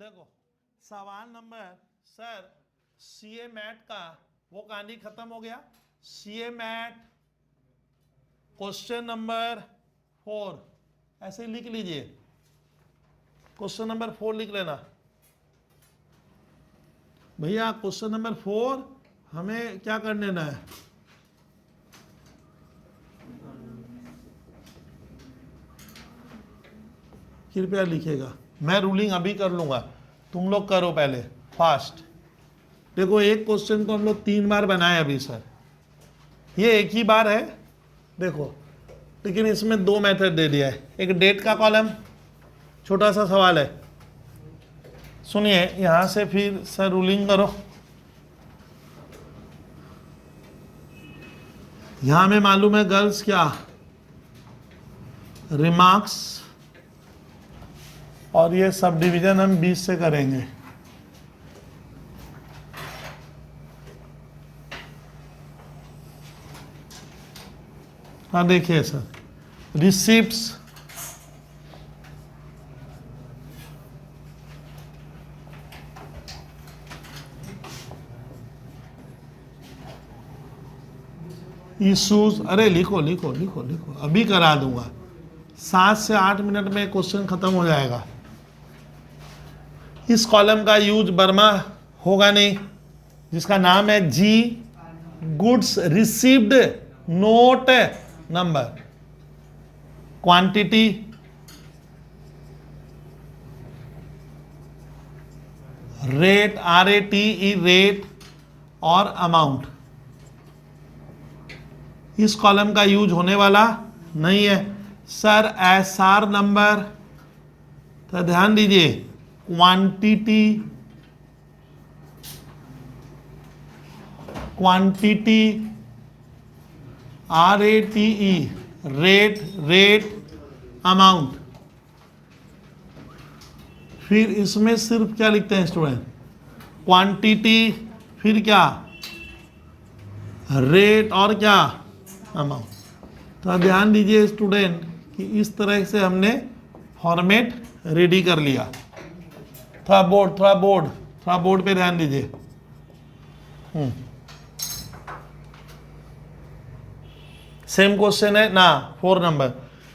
देखो सवाल नंबर सर सीए मैट का वो कहानी खत्म हो गया। सीए मैट क्वेश्चन नंबर 4 ऐसे लिख लीजिए, क्वेश्चन नंबर 4 लिख लेना भैया। क्वेश्चन नंबर 4 हमें क्या कर लेना है, कृपया लिखेगा, मैं रूलिंग अभी कर लूंगा, तुम लोग करो पहले फास्ट। देखो एक क्वेश्चन को हम लोग 3 बार बनाए अभी सर, ये एक ही बार है देखो, लेकिन इसमें 2 मेथड दे दिया है। एक डेट का कॉलम, छोटा सा सवाल है, सुनिए यहां से फिर सर रूलिंग करो। यहां में मालूम है गर्ल्स क्या, रिमार्क्स, और ये सब डिवीजन हम 20 से करेंगे। हाँ देखिए सर, रिसिप्ट्स, इशूज, अरे लिखो लिखो लिखो लिखो, अभी करा दूंगा, 7 से 8 मिनट में क्वेश्चन खत्म हो जाएगा। इस कॉलम का यूज बर्मा होगा नहीं, जिसका नाम है जी, goods received note number, quantity, rate, RATE rate, और अमाउंट। इस कॉलम का यूज होने वाला नहीं है सर। SR नंबर, तो ध्यान दीजिए, quantity, quantity, RATE rate, rate, amount. फिर इसमें सिर्फ क्या लिखते हैं स्टूडेंट, क्वांटिटी, फिर क्या, रेट, और क्या, अमाउंट। तो ध्यान दीजिए स्टूडेंट कि इस तरह से हमने फॉर्मेट रेडी कर लिया। थोड़ा बोर्ड पे ध्यान दीजिए। सेम क्वेश्चन है ना, 4 नंबर,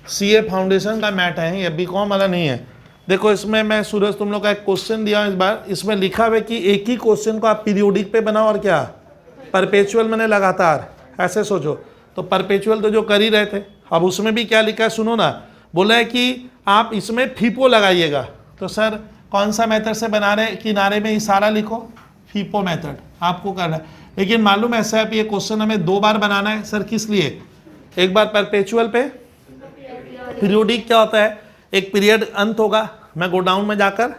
सीए फाउंडेशन का मैट है, ये बीकॉम वाला नहीं है। देखो इसमें मैं सूरज तुम लोग का एक क्वेश्चन दिया इस बार, इसमें लिखा हुआ है कि एक ही क्वेश्चन को आप पीरियोडिक पे बनाओ और क्या परपेचुअल, मैंने लगातार, ऐसे सोचो। तो परपेचुअल तो जो कर ही रहे थे, अब उसमें भी क्या लिखा है सुनो ना, बोला है कि आप इसमें फीपो लगाइएगा। तो सर कौन सा मेथड से बना रहे, किनारे में इशारा लिखो, फीपो मेथड आपको करना है। लेकिन मालूम है सर ये क्वेश्चन हमें 2 बार बनाना है सर, किस लिए, एक बार परपेचुअल पे, पीरियोडिक क्या होता है, एक पीरियड अंत होगा, मैं गोडाउन में जाकर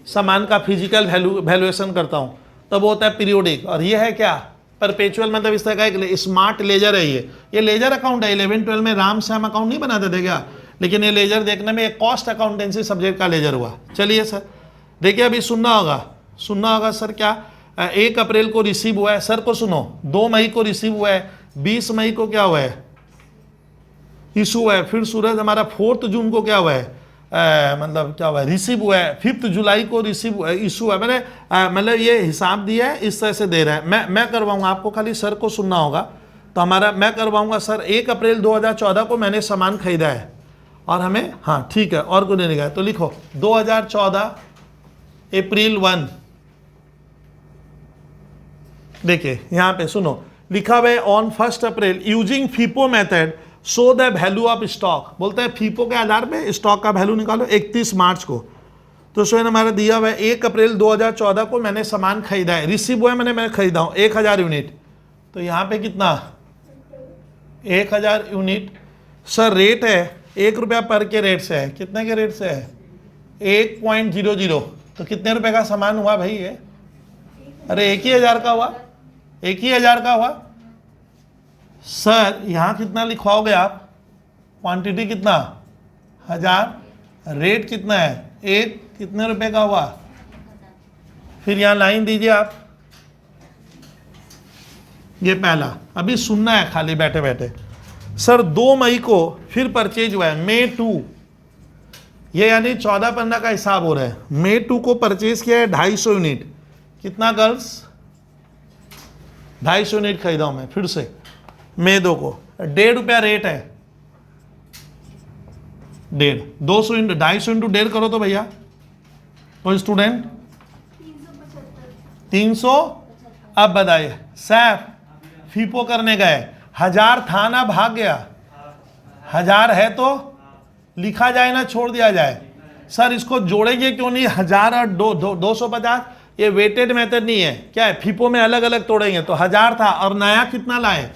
सामान का फिजिकल वैल्यूएशन करता हूँ, तब वो होता है पीरियोडिक। और ये है क्या, परपेचुअल, मतलब इस तरह का एक स्मार्ट लेजर है ये लेजर अकाउंट है। 11-12 में राम श्याम अकाउंट नहीं बनाते थे क्या, लेकिन ये लेजर देखने में एक कॉस्ट अकाउंटेंसी सब्जेक्ट का लेजर हुआ। चलिए सर देखिए, अभी सुनना होगा सर, क्या 1 अप्रैल को रिसीव हुआ है, सर को सुनो, 2 मई को रिसीव हुआ है, 20 मई को क्या हुआ है, इशू हुआ है। फिर सूरज हमारा 4 जून को क्या हुआ है, मतलब क्या हुआ है, रिसीव हुआ है। 5 जुलाई को रिसीव इशू हुआ है। मैंने मतलब ये हिसाब दिया है, इस तरह से दे रहा है। मैं करवाऊंगा, आपको खाली सर को सुनना होगा। तो हमारा मैं करवाऊंगा सर, 1 अप्रैल 2014 को मैंने सामान खरीदा है और हमें, हाँ ठीक है, और को देने का है, तो लिखो 2014 अप्रैल 1। देखिए यहाँ पे सुनो, लिखा हुआ है on 1 April using फीपो method show the value of stock. बोलते हैं फीपो के आधार पे स्टॉक का वैल्यू निकालो 31 मार्च को। तो स्वयं हमारा दिया हुआ है 1 अप्रैल 2014 को मैंने सामान खरीदा है, रिसीव हुआ है, मैं खरीदा हूँ 1000 यूनिट। तो यहाँ पे कितना, 1000 यूनिट। सर रेट है 1 रुपया पर के रेट से है, कितने के रेट से है, 1.00। तो कितने रुपए का सामान हुआ भाई ये, अरे 1,000 का हुआ, 1,000 का हुआ। सर यहाँ कितना लिखवाओगे आप, क्वांटिटी कितना 1000, रेट कितना है 1, कितने रुपए का हुआ। फिर यहाँ लाइन दीजिए आप, ये पहला, अभी सुनना है खाली बैठे बैठे। सर 2 मई को फिर परचेज हुआ है, May 2, ये यानी 14 पन्ना का हिसाब हो रहा है। मे 2 को परचेज किया है 250 यूनिट। कितना गर्ल्स? 250 यूनिट खरीदा हूं मैं। फिर से मे 2 को 1.5 रुपया रेट है। 1.5 200 इंटू 250 इंटू 1.5 करो तो भैया, कोई स्टूडेंट 300। अब बताइए सैफ फीपो करने गए, 1000 था ना, भाग गया। 1000 है तो लिखा जाए ना छोड़ दिया जाए? सर इसको जोड़ेंगे क्यों नहीं? 1000 और 250 ये वेटेड मेथड नहीं है, क्या है? फीपो में अलग अलग तोड़ेंगे। तो 1000 था और नया कितना लाए?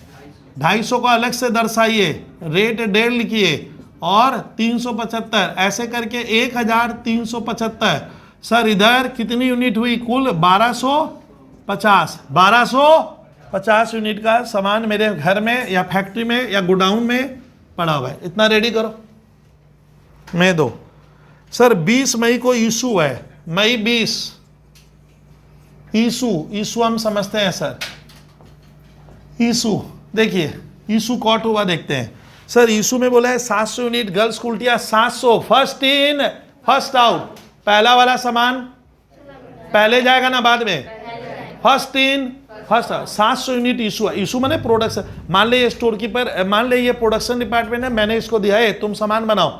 250 को अलग से दर्शाइए, रेट 1.5 लिखिए और 375 ऐसे करके 1375। सर इधर कितनी यूनिट हुई कुल? 1250। 1250 यूनिट का सामान मेरे घर में या फैक्ट्री में या गोडाउन में पड़ा हुआ है। इतना रेडी करो। मैं 2 सर 20 मई को इशू है। मई 20 इशू हम समझते हैं सर। इशू देखिए, इशू कॉट हुआ देखते हैं। सर इशू में बोला है 700 यूनिट गर्ल्स कुल्टिया 700। First in first out. पहला वाला सामान पहले जाएगा ना बाद में? First in first out. 700 unit issue है। इशू माने प्रोडक्शन। मान ले ये स्टोर कीपर, मान ले ये प्रोडक्शन डिपार्टमेंट है, मैंने इसको दिया है तुम सामान बनाओ,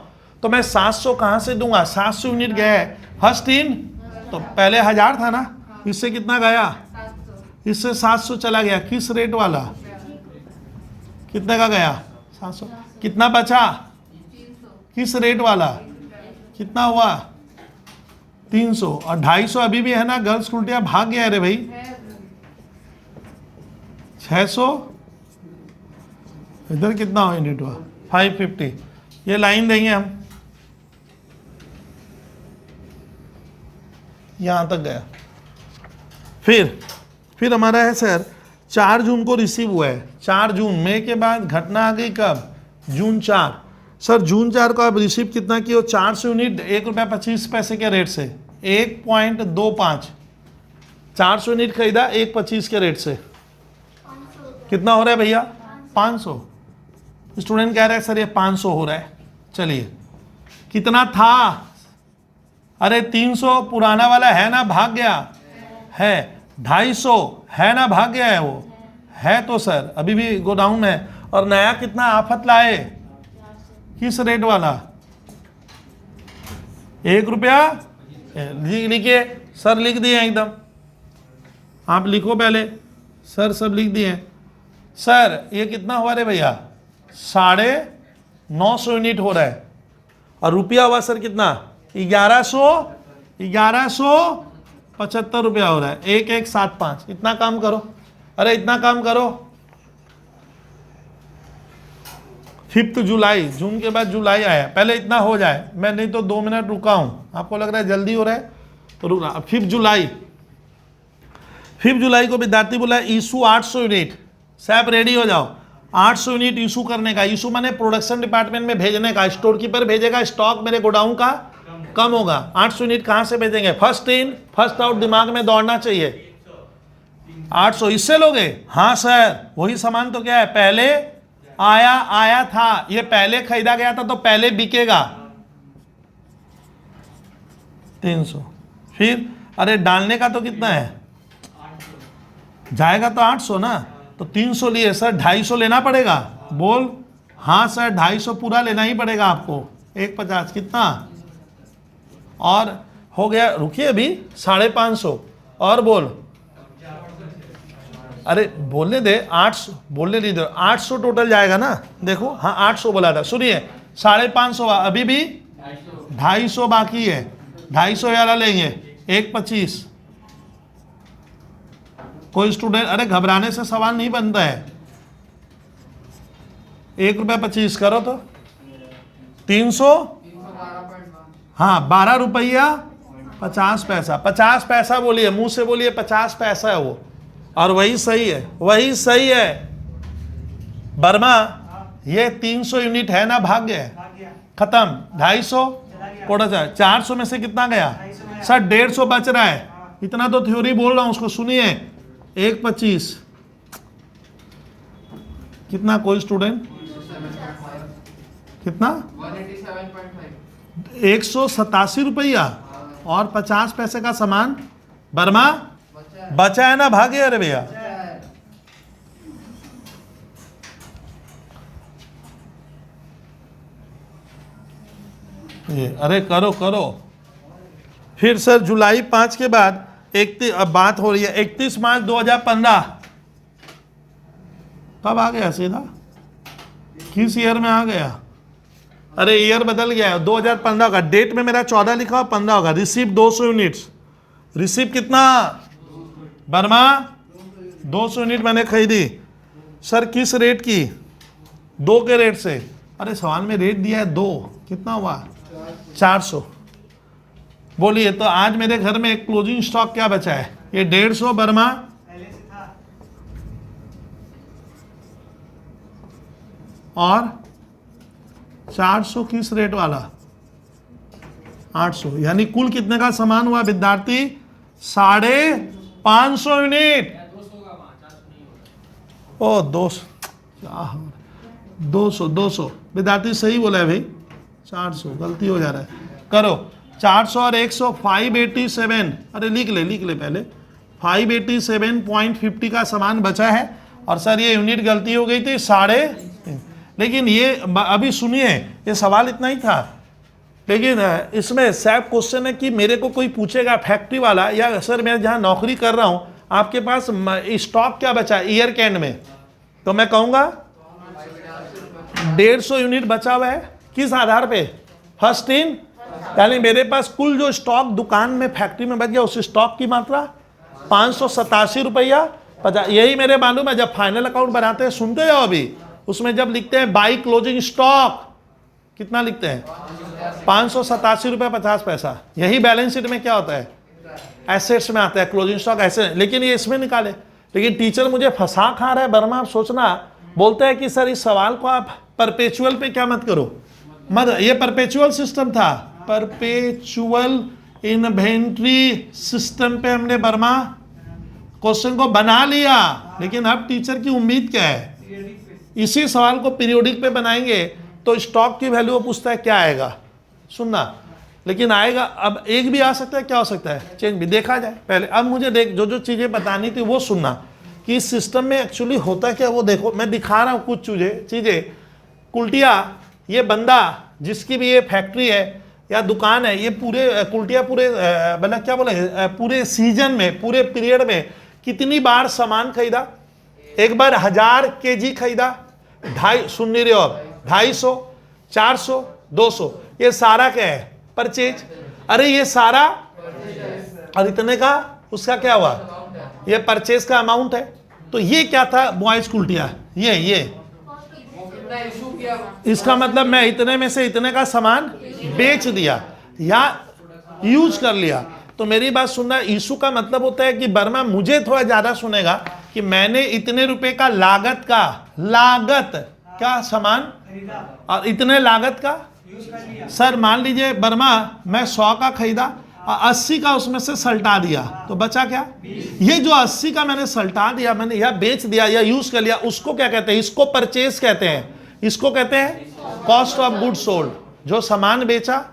तो मैं 700 कहां से दूंगा? 700 यूनिट गया है फर्स्ट इन, तो पहले 1000 था ना, इससे कितना गया? इससे 700 चला गया। किस रेट वाला? कितने का गया? 700। कितना बचा? किस रेट वाला? कितना हुआ? 300। और 250 अभी भी है ना? गर्ल्स कुल्टिया भाग गया रे भाई। 600। इधर कितना हो यूनिट हुआ? 550। ये लाइन देंगे हम, यहां तक गया। फिर हमारा है सर 4 जून को रिसीव हुआ है। 4 जून मई के बाद घटना आ गई कब? जून 4। सर जून 4 को आप रिसीव कितना किए? 400 यूनिट ₹1.25 के रेट से 1.25। 400 यूनिट खरीदा 1.25 के रेट से। कितना हो रहा है भैया? 500। स्टूडेंट कह रहा है सर ये 500 हो रहा है। चलिए कितना था? अरे 300 पुराना वाला है ना, भाग गया है। 250 है ना, भाग गया है वो है, तो सर अभी भी गोडाउन में है। और नया कितना आफत लाए? किस रेट वाला? 1 रुपया। लिखिए सर, लिख दिए एकदम। आप लिखो पहले सर, सब लिख दिए। सर ये कितना हुआ रे भैया? 950 यूनिट हो रहा है। और रुपया हुआ सर कितना? 1175 रुपया हो रहा है। 1175। इतना काम करो, अरे इतना काम करो। 5 जुलाई, जून के बाद जुलाई आया, पहले इतना हो जाए। मैं नहीं तो 2 मिनट रुका हूं, आपको लग रहा है जल्दी हो रहा है तो रुक रहा। 5 जुलाई को विद्यार्थी बोला इशू 800 यूनिट। सैप रेडी हो जाओ, 800 यूनिट इशू करने का। इशू माने प्रोडक्शन डिपार्टमेंट में भेजने का। स्टोर कीपर भेजेगा, स्टॉक मेरे गोडाउन का कम होगा। 800 यूनिट कहां से भेजेंगे? फर्स्ट इन फर्स्ट आउट दिमाग में दौड़ना चाहिए। 800 इससे लोगे? हाँ सर, वही सामान तो क्या है, पहले आया था, ये पहले खरीदा गया था तो पहले बिकेगा। 300। फिर अरे डालने का तो कितना है? जाएगा तो 800 ना, तो 300 लिए सर, 250 लेना पड़ेगा। बोल हाँ सर, 250 पूरा लेना ही पड़ेगा आपको। 150 कितना? और हो गया, रुकिए अभी 550 और बोल। अरे बोलने दे, 800 बोलने दीजिए। 800 टोटल जाएगा ना, देखो हाँ 800 बोला था। सुनिए 550 अभी भी 250 बाकी है। 250 वाला लेंगे 125। कोई स्टूडेंट, अरे घबराने से सवाल नहीं बनता है। 1.25 करो तो 300। 312.1। हाँ 12 रुपया 50 पैसा। 50 पैसा बोलिए, मुंह से बोलिए 50 पैसा है वो, और वही सही है, वही सही है। वर्मा ये 300 यूनिट है ना, भाग गया, खत्म। 250 कोड़ा 400 में से कितना गया सर? 150 बच रहा है। इतना तो थ्योरी बोल रहा हूं, उसको सुनिए। 1.25 कितना? कोई स्टूडेंट कितना? 187.5। 187 रुपया और 50 पैसे का सामान बर्मा बचा है। बचा है ना, भागे अरे भैया। बचा है। ये अरे करो करो। फिर सर जुलाई 5 के बाद 31, अब बात हो रही है 31 मार्च 2015, कब आ गया सीधा, किस ईयर में आ गया? अरे ईयर बदल गया है, 2015 का। डेट में मेरा 14 लिखा हो, 15 होगा। Receive 200 units. रिसीव कितना बर्मा? 200 यूनिट मैंने खरीदी। सर किस रेट की? 2 के रेट से। अरे सवाल में रेट दिया है 2, कितना हुआ? 400। बोलिए तो आज मेरे घर में एक क्लोजिंग स्टॉक क्या बचा है? ये 150 बर्मा और 400 किस रेट वाला? 800। यानी कुल कितने का सामान हुआ विद्यार्थी? 550 यूनिट। ओ 200, क्या 200 विद्यार्थी सही बोला है भाई, 400 गलती हो जा रहा है। करो 400 और 100 587। अरे लिख ले पहले। 587.50 का सामान बचा है। और सर ये यूनिट गलती हो गई थी 3.5। लेकिन ये अभी सुनिए, ये सवाल इतना ही था। लेकिन इसमें सैप क्वेश्चन है कि मेरे को कोई पूछेगा फैक्ट्री वाला, या सर मैं जहाँ नौकरी कर रहा हूँ आपके पास स्टॉक क्या बचा है ईयर के एंड में, तो मैं कहूँगा 150 यूनिट बचा हुआ है। किस आधार पे? फर्स्ट इन, यानी मेरे पास कुल जो स्टॉक दुकान में फैक्ट्री में बच गया उस स्टॉक की मात्रा 587 रुपया 50। यही मेरे मालूम है, जब फाइनल अकाउंट बनाते हैं, सुनते जाओ अभी, उसमें जब लिखते हैं बाई क्लोजिंग स्टॉक, कितना लिखते हैं? 587 रुपये 50 पैसा। यही बैलेंस शीट में क्या होता है? एसेट्स में आता है क्लोजिंग स्टॉक ऐसे। लेकिन ये इसमें निकाले। लेकिन टीचर मुझे फंसा खा रहा है बर्मा, आप सोचना। बोलते हैं कि सर इस सवाल को आप परपेचुअल पे क्या मत करो, मत। ये परपेचुअल सिस्टम था, परपेचुअल इन्वेंट्री सिस्टम पे हमने बर्मा क्वेश्चन को बना लिया। लेकिन अब टीचर की उम्मीद क्या है? इसी सवाल को पीरियोडिक पे बनाएंगे तो स्टॉक की वैल्यू पूछता है क्या आएगा, सुनना। लेकिन आएगा, अब एक भी आ सकता है, क्या हो सकता है? चेंज भी। देखा जाए पहले। अब मुझे देख, जो चीज़ें बतानी थी वो सुनना कि इस सिस्टम में एक्चुअली होता क्या वो देखो। मैं दिखा रहा हूँ कुछ चीज़ें। कुल्टिया, ये बंदा जिसकी भी ये फैक्ट्री है या दुकान है, ये पूरे कुल्टिया पूरे मतलब क्या बोले, पूरे सीजन में, पूरे पीरियड में कितनी बार सामान खरीदा? एक बार 1000 kg खरीदा, 250, सुन नहीं रहे हो आप, 250, 400, 200, ये सारा क्या है? परचेज। अरे ये सारा, और इतने का उसका क्या हुआ? ये परचेज का अमाउंट है। तो ये क्या था बॉयज कुल्टिया? ये वो कितना इशू किया? इसका मतलब मैं इतने में से इतने का सामान बेच दिया या यूज कर लिया। तो मेरी बात सुनना, इशू का मतलब होता है कि बर्मा मुझे थोड़ा ज्यादा सुनेगा कि मैंने इतने रुपए का लागत का सामान और इतने लागत का। सर मान लीजिए बर्मा मैं 100 का खरीदा और 80 का उसमें से सल्टा दिया, तो बचा क्या? ये जो 80 का मैंने सल्टा दिया, मैंने या बेच दिया या यूज कर लिया, उसको क्या कहते हैं? इसको परचेज कहते हैं। इसको कहते हैं कॉस्ट ऑफ गुड सोल्ड। जो सामान बेचा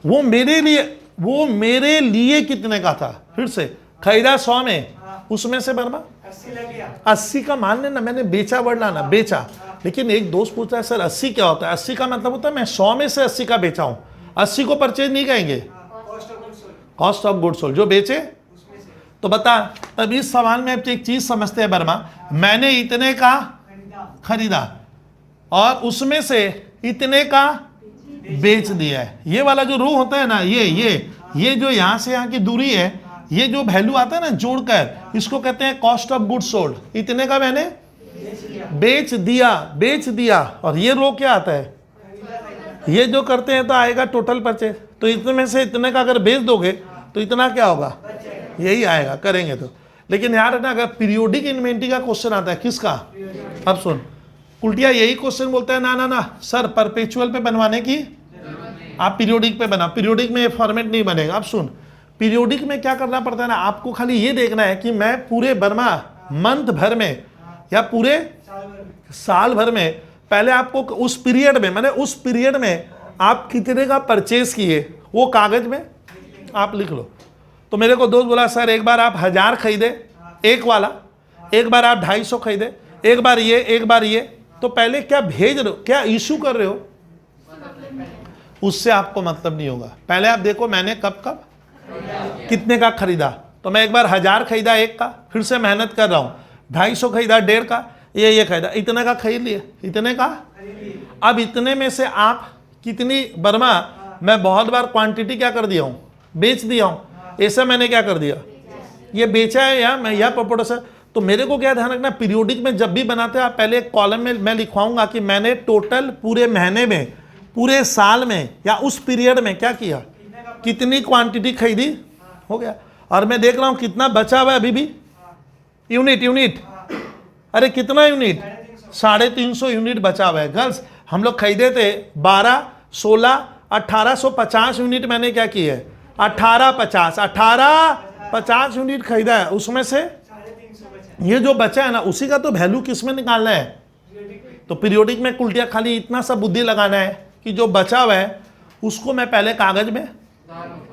वो मेरे लिए कितने का था? फिर से खरीदा 100 में, उसमें से बर्मा 80 का मान लेना, मैंने बेचा वर्ड लाना, बेचा। लेकिन एक दोस्त पूछता है सर 80 क्या होता है? 80 का मतलब होता है मैं 100 में से 80 का बेचा हूं। 80 को परचेज नहीं कहेंगे, कॉस्ट ऑफ गुड सोल्ड, जो बेचे। तो बता, तब इस सवाल में अब एक चीज समझते हैं बर्मा, मैंने इतने का खरीदा और उसमें से इतने का बेच दिया है। ये वाला जो रो होता है ना, ये जो यहां से यहां की दूरी है, ये जो वैल्यू आता है ना जोड़कर, इसको कहते हैं कॉस्ट ऑफ गुड सोल्ड। इतने का मैंने बेच दिया। और ये रो क्या आता है? ये जो करते हैं तो आएगा टोटल परचेज। तो इतने में से इतने का अगर बेच दोगे तो इतना क्या होगा? यही आएगा, करेंगे तो। लेकिन यार ना, अगर पीरियोडिक इन्वेंट्री का क्वेश्चन आता है, किसका? अब सुन, उल्टिया यही क्वेश्चन बोलता है ना सर परपेचुअल पे बनवाने की, आप पीरियोडिक पे बना। पीरियोडिक में ये फॉर्मेट नहीं बनेगा। अब सुन, पीरियोडिक में क्या करना पड़ता है ना, आपको खाली ये देखना है कि मैं पूरे बर्मा मंथ भर में या पूरे साल भर में, पहले आपको उस पीरियड में, मैंने उस पीरियड में आप कितने का परचेज किए वो कागज में आप लिख लो। तो मेरे को दोस्त बोला सर एक बार आप 1000 खरीदे एक वाला, एक बार आप 250 खरीदे, एक बार ये एक बार ये, तो पहले क्या भेज रहे हो, क्या इशू कर रहे हो, उससे आपको मतलब नहीं होगा। पहले आप देखो मैंने कब कब कितने का खरीदा। तो मैं एक बार 1000 खरीदा एक का, फिर से मेहनत कर रहा हूँ, 250 खरीदा 1.5 का, ये खरीदा, इतने का खरीद लिए, इतने का। अब इतने में से आप कितनी बर्मा, मैं बहुत बार क्वांटिटी क्या कर दिया हूँ, बेच दिया हूँ। ऐसा मैंने क्या कर दिया, ये बेचा है या मैं, या प्रोपोर्शन। तो मेरे को क्या ध्यान रखना, पीरियोडिक में जब भी बनाते हैं आप पहले एक कॉलम में मैं लिखवाऊंगा कि मैंने टोटल पूरे महीने में, पूरे साल में या उस पीरियड में क्या किया, कितनी क्वांटिटी खरीदी, हो गया। और मैं देख रहा हूँ कितना बचा हुआ है अभी भी, यूनिट, अरे कितना यूनिट, 350 यूनिट बचा हुआ है। गर्ल्स हम लोग खरीदे थे 12, 16, 1850 यूनिट मैंने क्या किया है, 1850 यूनिट खरीदा है। उसमें से ये जो बचा है ना, उसी का तो वैल्यू किस में निकालना है, तो पीरियोडिक में उल्टिया खाली इतना सा बुद्धि लगाना है कि जो बचा हुआ है उसको मैं पहले कागज में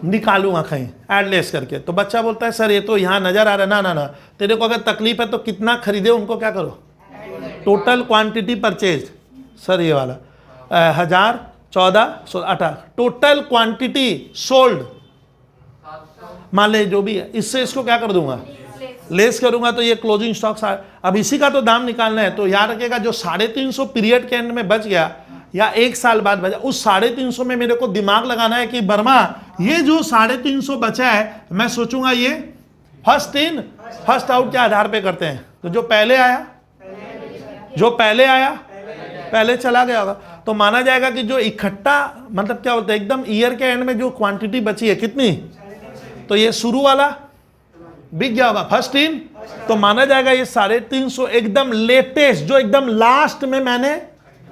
निकालूंगा कहीं एडलेस करके। तो बच्चा बोलता है सर ये तो यहाँ नजर आ रहा है, ना तेरे को अगर तकलीफ है तो कितना खरीदे उनको क्या करो, टोटल क्वांटिटी परचेज। सर ये वाला 1000, 14, 18 टोटल क्वांटिटी सोल्ड, मान ले जो भी है, इससे इसको क्या कर दूंगा, लेस करूंगा, तो ये क्लोजिंग स्टॉक। अब इसी का तो दाम निकालना है। तो याद रखिएगा जो 350 पीरियड के एंड में बच गया या एक साल बाद बचा, उस 350 में मेरे को दिमाग लगाना है कि बर्मा ये जो 350 बचा है, मैं सोचूंगा ये फर्स्ट इन फर्स्ट आउट के आधार पे करते हैं। तो जो पहले आया पहले चला गया होगा, तो माना जाएगा कि जो इकट्ठा, मतलब क्या होता है एकदम ईयर के एंड में जो क्वांटिटी बची है कितनी, तो ये शुरू वाला बिक गया होगा फर्स्ट इन, तो माना जाएगा ये 350 एकदम लेटेस्ट जो एकदम लास्ट में मैंने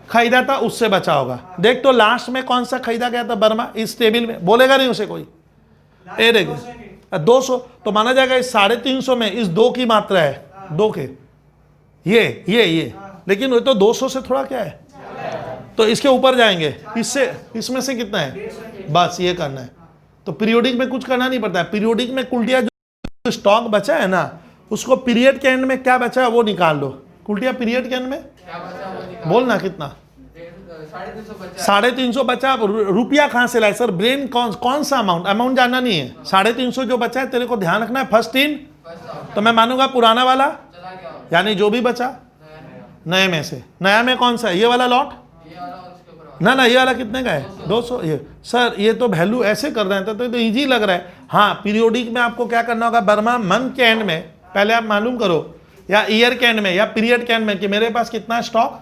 खरीदा था उससे बचा होगा। देख तो लास्ट में कौन सा खरीदा गया था बर्मा इस टेबल में, बोलेगा नहीं उसे कोई, ए देखिए 200, तो माना जाएगा इस 350 में इस 2 की मात्रा है, 2 के ये लेकिन वो तो 200 से थोड़ा क्या है, तो इसके ऊपर जाएंगे, इसमें से कितना है, बस ये करना है। तो पीरियोडिक में कुछ करना नहीं पड़ता है। पीरियोडिक में कुल्टिया जो स्टॉक बचा है ना, उसको पीरियड के एंड में क्या बचा है वो निकाल लो। कुल्टिया पीरियड के एंड में बोलना कितना, 350 बचा। रुपया कहां से लाए सर, ब्रेन कौन सा अमाउंट जानना नहीं है। 350 जो बचा है तेरे को ध्यान रखना है फर्स्ट इन, तो मैं मानूंगा पुराना वाला यानी जो भी बचा नए में से। नया में कौन सा है, ये वाला लॉट ना, ये वाला कितने का है, 200। ये सर ये तो वैल्यू ऐसे कर रहे हैं तो इजी लग रहा है। हाँ पीरियोडिक में आपको क्या करना होगा, बर्मा मंथ के एंड में पहले आप मालूम करो, या ईयर के एंड में या पीरियड के एंड में कि मेरे पास कितना स्टॉक,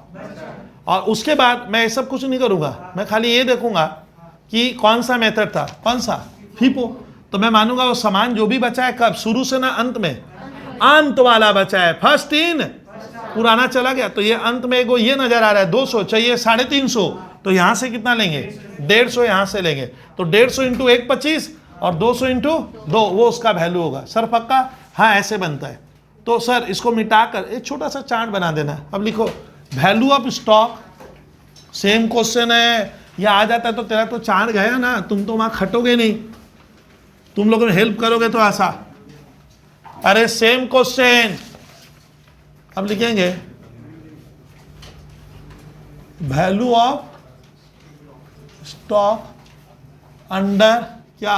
और उसके बाद मैं ये सब कुछ नहीं करूंगा, मैं खाली ये देखूंगा कि कौन सा मेथड था, कौन सा फीपो। तो मैं मानूंगा वो सामान जो भी बचा है कब, शुरू से ना अंत में, अंत वाला बचा है फर्स्ट इन, पुराना चला गया, तो ये अंत में एगो ये नजर आ रहा है 200 चाहिए 350, तो यहां से कितना लेंगे 150, यहां से लेंगे तो 150 इंटू 1 25 और 200 इंटू 2, वो उसका वैल्यू होगा। सर पक्का, हाँ ऐसे बनता है। तो सर इसको मिटाकर एक छोटा सा चार्ट बना देना। अब लिखो value of stock, same question है, या आ जाता है तो तेरा तो चार्ट गया ना, तुम तो वहां खटोगे नहीं, तुम लोग हेल्प करोगे तो ऐसा, अरे सेम क्वेश्चन। अब लिखेंगे वैल्यू ऑफ स्टॉक अंडर क्या,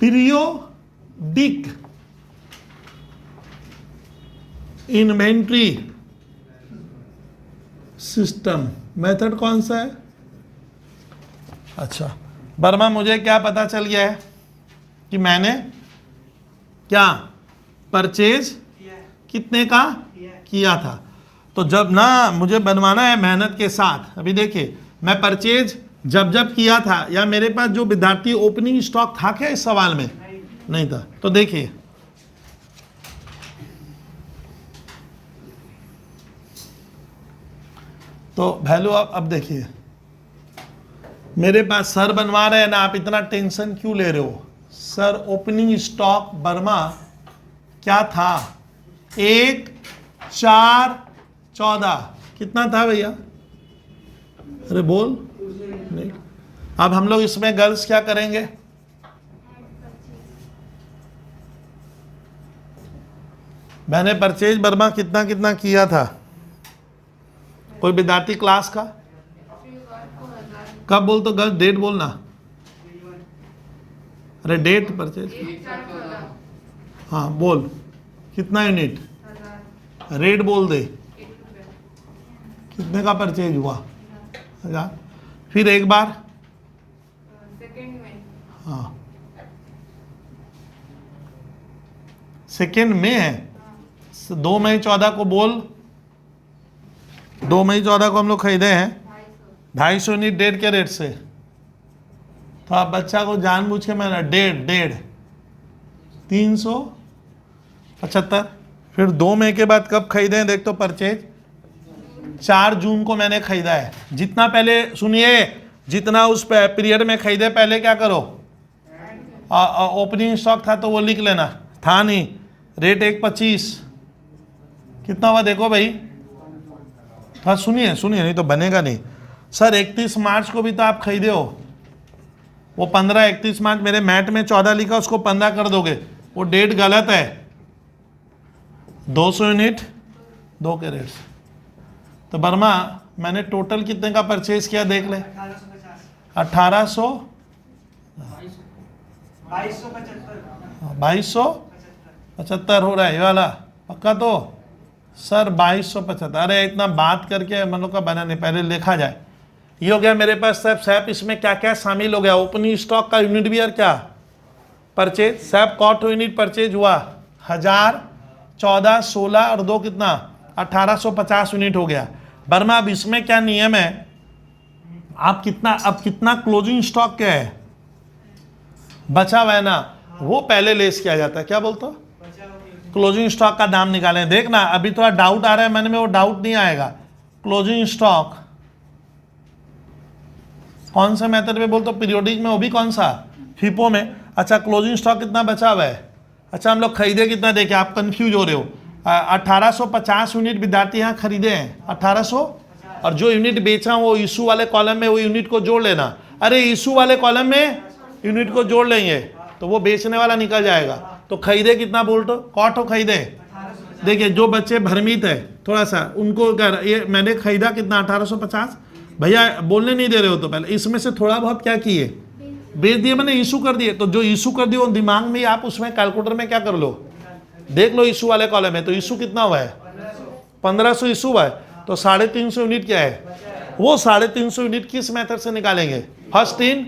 पीरियोडिक इन्वेंट्री सिस्टम। मेथड कौन सा है, अच्छा बर्मा मुझे क्या पता चल गया है कि मैंने क्या परचेज कितने का किया था। तो जब ना मुझे बनवाना है मेहनत के साथ, अभी देखिए मैं परचेज जब किया था, या मेरे पास जो विद्यार्थी ओपनिंग स्टॉक था क्या इस सवाल में, नहीं था। तो देखिए तो वैल्यू अब देखिए मेरे पास सर बनवा रहे हैं ना, आप इतना टेंशन क्यों ले रहे हो। सर ओपनिंग स्टॉक बर्मा क्या था, 1 4 14 कितना था भैया, अरे बोल नहीं। अब हम लोग इसमें गर्ल्स क्या करेंगे? मैंने परचेज बर्मा कितना कितना किया था? कोई विद्यार्थी क्लास का? कब बोल तो गर्ल्स डेट बोलना। अरे डेट परचेज, हाँ बोल कितना यूनिट? रेट बोल दे, कितने का परचेज हुआ? 1000। फिर एक बार, सेकंड में हाँ सेकेंड में है। 2 मई 14 को बोल, 2 मई 14 को हम लोग खरीदे हैं 250 यूनिट डेढ़ के रेट से। तो आप बच्चा को जानबूझ के मैंने डेढ़ 375। फिर 2 मई के बाद कब खरीदे हैं देख तो परचेज 4 जून को मैंने खरीदा है। जितना पहले सुनिए, जितना उस पीरियड में खरीदे पहले क्या करो, ओपनिंग स्टॉक था तो वो लिख लेना, था नहीं। रेट 1.25 कितना हुआ देखो भाई। हाँ सुनिए नहीं तो बनेगा नहीं सर। 31 मार्च को भी तो आप खरीदे हो, वो 31 मार्च मेरे मैट में 14 लिखा, उसको 15 कर दोगे, वो डेट गलत है। 200 यूनिट 2 के रेट से। तो बर्मा मैंने टोटल कितने का परचेज किया देख ले, 2275 हो रहा है ये वाला पक्का। तो सर 2275, अरे इतना बात करके मन का बना नहीं, पहले लिखा जाए। ये हो गया मेरे पास सैप इसमें क्या क्या शामिल हो गया? ओपनिंग स्टॉक का यूनिट भी और क्या परचेज, सैप कॉट यूनिट परचेज हुआ 1000, 14, 16 और 2 कितना 1850 यूनिट हो गया। बर्मा अब इसमें क्या नियम है, आप कितना क्लोजिंग स्टॉक क्या है बचा हुआ है ना, वो पहले लेस किया जाता है। क्या बोलते हो? क्लोजिंग स्टॉक का दाम निकालें। देखना अभी थोड़ा डाउट आ रहा है मन में, वो डाउट नहीं आएगा। क्लोजिंग स्टॉक कौन सा मेथड में बोलते हो? पीरियोडिक में, वो भी कौन सा? फीपो में। अच्छा क्लोजिंग स्टॉक कितना बचा हुआ है? अच्छा हम लोग खरीदे कितना देखे, आप कंफ्यूज हो रहे हो। 1850 यूनिट विद्यार्थी यहाँ खरीदे हैं 1800, और जो यूनिट बेचा वो इशू वाले कॉलम में वो यूनिट को जोड़ लेना। अरे इशू वाले कॉलम में यूनिट को जोड़ लेंगे तो वो बेचने वाला निकल जाएगा। तो खरीदे कितना बोल्टो कॉटो खरीदे? देखिए जो बच्चे भ्रमित है थोड़ा सा उनको कर, ये मैंने खरीदा कितना 1850। भैया बोलने नहीं दे रहे हो तो पहले इसमें से थोड़ा बहुत क्या किए, बेच दिए, मैंने इशू कर दिए। तो जो इशू कर दिए वो दिमाग में आप उसमें कैलकुलेटर में क्या कर लो, देख लो इशू वाले कॉलम में। तो इशू कितना हुआ है? 1500 इशू हुआ है। तो 350 यूनिट क्या है? वो 350 यूनिट किस मेथड से निकालेंगे? First in.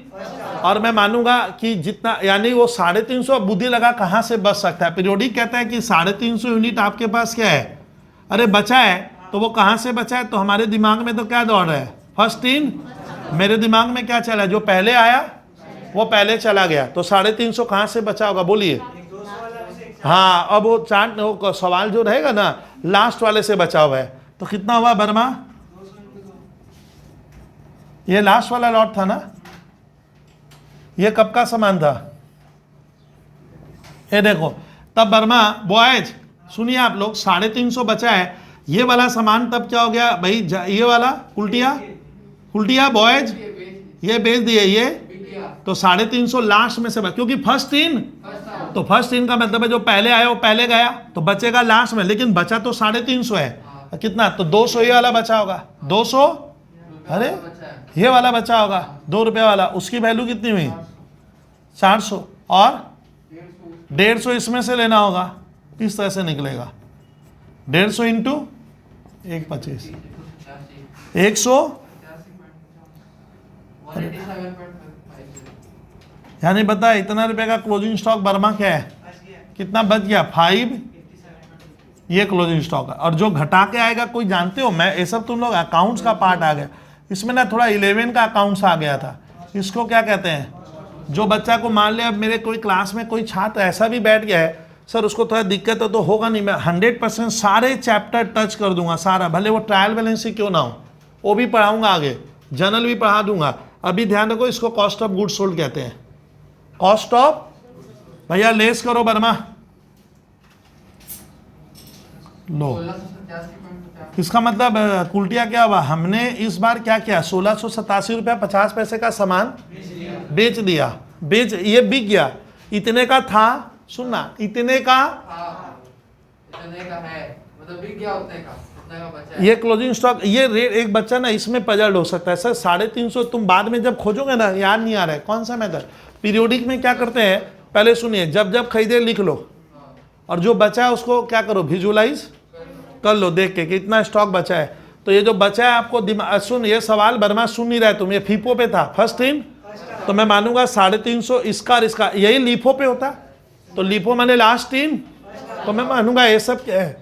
और मैं मानूंगा कि जितना, यानी वो 350 बुद्धि लगा कहाँ से बच सकता है। पीरियोडिक कहता है कि 350 यूनिट आपके पास क्या है, अरे बचा है। तो वो कहाँ से बचा है? तो हमारे दिमाग में तो क्या दौड़ रहा है? First in. मेरे दिमाग में क्या चला है? जो पहले आया वो पहले चला गया। तो 350 कहाँ से बचा होगा बोलिए? हाँ अब वो चार्ट वो सवाल जो रहेगा ना लास्ट वाले से बचा हुआ है। तो कितना हुआ बर्मा? ये लास्ट वाला लॉट था ना, ये कब का सामान था? ये देखो तब बर्मा बॉयज सुनिए आप लोग, 350 बचा है। ये वाला सामान तब क्या हो गया भाई? ये वाला उल्टिया बॉयज ये बेच दिए ये, तो 350 लास्ट में से बचा, क्योंकि फर्स्ट इन। तो फर्स्ट इन का मतलब है जो पहले आया वो पहले गया, तो बचेगा लास्ट में। लेकिन बचा तो 350 है, कितना? तो 200 ये वाला बचा होगा। 200, अरे ये वाला बचा होगा 2 रुपये वाला, उसकी वैल्यू कितनी हुई? 400, और 150 इसमें से लेना होगा। किस तरह से निकलेगा? 150 इंटू 125, 100, यानी बता इतना रुपए का क्लोजिंग स्टॉक बर्मा क्या है? कितना बच गया? 5। ये क्लोजिंग स्टॉक है। और जो घटा के आएगा कोई जानते हो? मैं ये सब तुम लोग अकाउंट्स का पार्ट आ गया इसमें ना, थोड़ा 11 का अकाउंट्स आ गया था। इसको क्या कहते हैं? जो बच्चा को मान ले अब मेरे कोई क्लास में कोई छात्र ऐसा भी बैठ गया है सर उसको थोड़ा दिक्कत है तो होगा नहीं, मैं 100% सारे चैप्टर टच कर दूंगा सारा, भले वो ट्रायल बैलेंस ही क्यों ना हो, वो भी पढ़ाऊंगा आगे, जर्नल भी पढ़ा दूंगा। अभी ध्यान रखो इसको कॉस्ट ऑफ गुड्स सोल्ड कहते हैं। कॉस्ट ऑफ, भैया लेस करो बर्मा, लो 1687.50 इसका मतलब उल्टिया क्या हुआ, हमने इस बार क्या किया, 1687 रुपया 50 पैसे का सामान बेच दिया, ये बिक गया, इतने का था, सुनना, इतने का इतने का है, मतलब बिक गया उतने का बचा है। ये क्लोजिंग स्टॉक, ये रेट एक बच्चा ना इसमें पजल्ड हो सकता है सर, 350 तुम बाद में जब खोजोगे ना याद नहीं आ रहा है कौन सा मेथड। पीरियोडिक में क्या करते हैं, पहले सुनिए, जब जब खरीदे लिख लो, और जो बचा है उसको क्या करो, विजुलाइज कर लो देख के कितना स्टॉक बचा है। तो ये जो बचा है आपको दिमाग, सुन ये सवाल बर्मा सुन नहीं रहा तुम, ये फीफो पे था फर्स्ट इन, तो मैं मानूंगा 350 इसका और इसका, यही लीफो पे होता, तो लीफो माने लास्ट इन, तो मैं मानूंगा ये सब क्या है,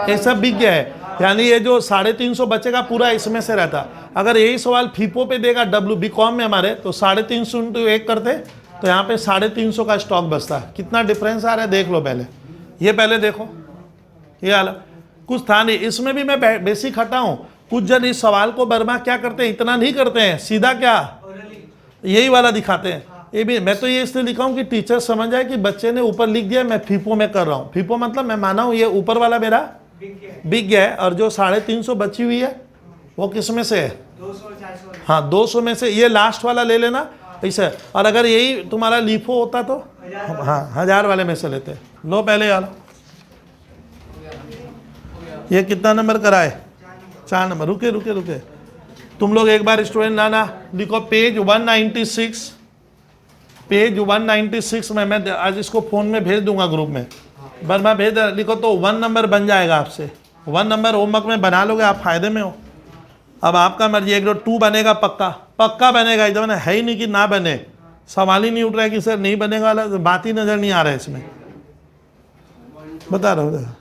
ये सब बिक गया है, यानी ये जो 350 बचेगा पूरा इसमें से रहता। अगर यही सवाल फीफो पे देगा WBCom में हमारे, तो 350 इंटू 1 करते, तो यहाँ पे 350 का स्टॉक बचता है। कितना डिफरेंस आ रहा है देख लो पहले, ये पहले देखो, ये वाला कुछ था नहीं, इसमें भी मैं बेसिक हटाऊं। कुछ जन इस सवाल को बर्मा क्या करते हैं, इतना नहीं करते हैं, सीधा क्या यही वाला दिखाते हैं। ये भी मैं तो ये इसलिए लिखा हूं कि टीचर समझ जाए कि बच्चे ने ऊपर लिख दिया मैं फीफो में कर रहा हूँ, फीफो मतलब मैं माना हूं ये ऊपर वाला मेरा बिक गया है, और जो 350 बची हुई है वो किस में से है, 200-400 हाँ 200 में से, ये लास्ट वाला ले लेना ऐसे, और अगर यही तुम्हारा लीफो होता तो हाँ 1000 वाले में से लेते। लो पहले वाला, ये कितना नंबर कराए, 4 नंबर। रुके रुके रुके, तुम लोग एक बार स्टूडेंट ना लिखो पेज 196, पेज 196 में मैं आज इसको फोन में भेज दूंगा ग्रुप में, बस मैं भेज लिखो तो 1 नंबर बन जाएगा आपसे, 1 नंबर होमवर्क में बना लोगे आप, फायदे में हो। अब आपका मर्जी, 2 बनेगा पक्का, पक्का बनेगा, एकदम है ही नहीं कि ना बने, सवाल ही नहीं उठ रहा है कि सर नहीं बनेगा वाला, बात ही नजर नहीं आ रहा है इसमें, बता रहा हूँ।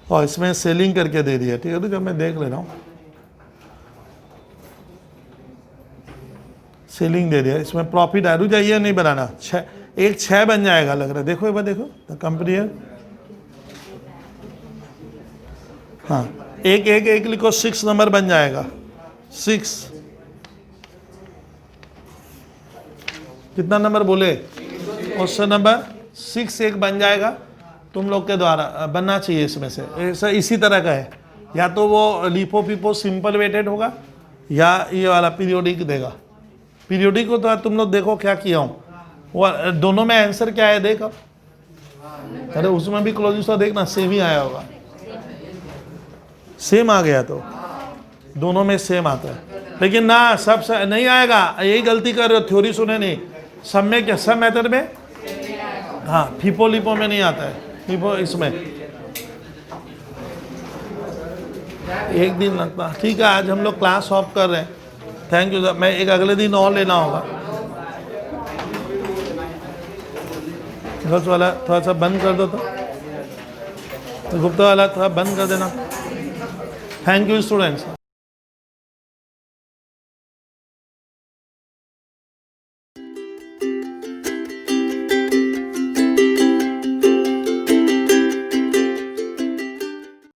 और इसमें सेलिंग करके दे दिया, ठीक है, तो जब मैं देख ले रहा हूँ सेलिंग दे दिया, इसमें प्रॉफिट आरू जाइए नहीं बनाना, 6 बन जाएगा लग रहा है, देखो एक बार देखो कंपनी है, हाँ एक लिखो, 6 नंबर बन जाएगा, 6 कितना नंबर बोले, क्वेश्चन नंबर 6 एक बन जाएगा तुम लोग के द्वारा, बनना चाहिए इसमें से, ऐसा इसी तरह का है, या तो वो लीपो पीपो सिंपल वेटेड होगा, या ये वाला पीरियोडिक देगा। पीरियोडिक को तो तुम लोग देखो क्या किया हूँ, वो दोनों में आंसर क्या है देखो, अरे उसमें भी क्लोजिंग तो देखना सेम ही आया होगा, सेम आ गया, तो दोनों में सेम आता है, लेकिन ना सब नहीं आएगा, यही गलती कर रहे हो, थ्योरी सुने नहीं, सब में क्या, सब मेथड में हाँ फीपो लिपो में नहीं आता है, फीपो इसमें एक दिन लगता। ठीक है, आज हम लोग क्लास ऑफ कर रहे हैं, थैंक यू। मैं एक अगले दिन और लेना होगा, गर्ल्स वाला थोड़ा सा बंद कर दो, तो गुप्ता वाला थोड़ा बंद कर देना। Thank you students.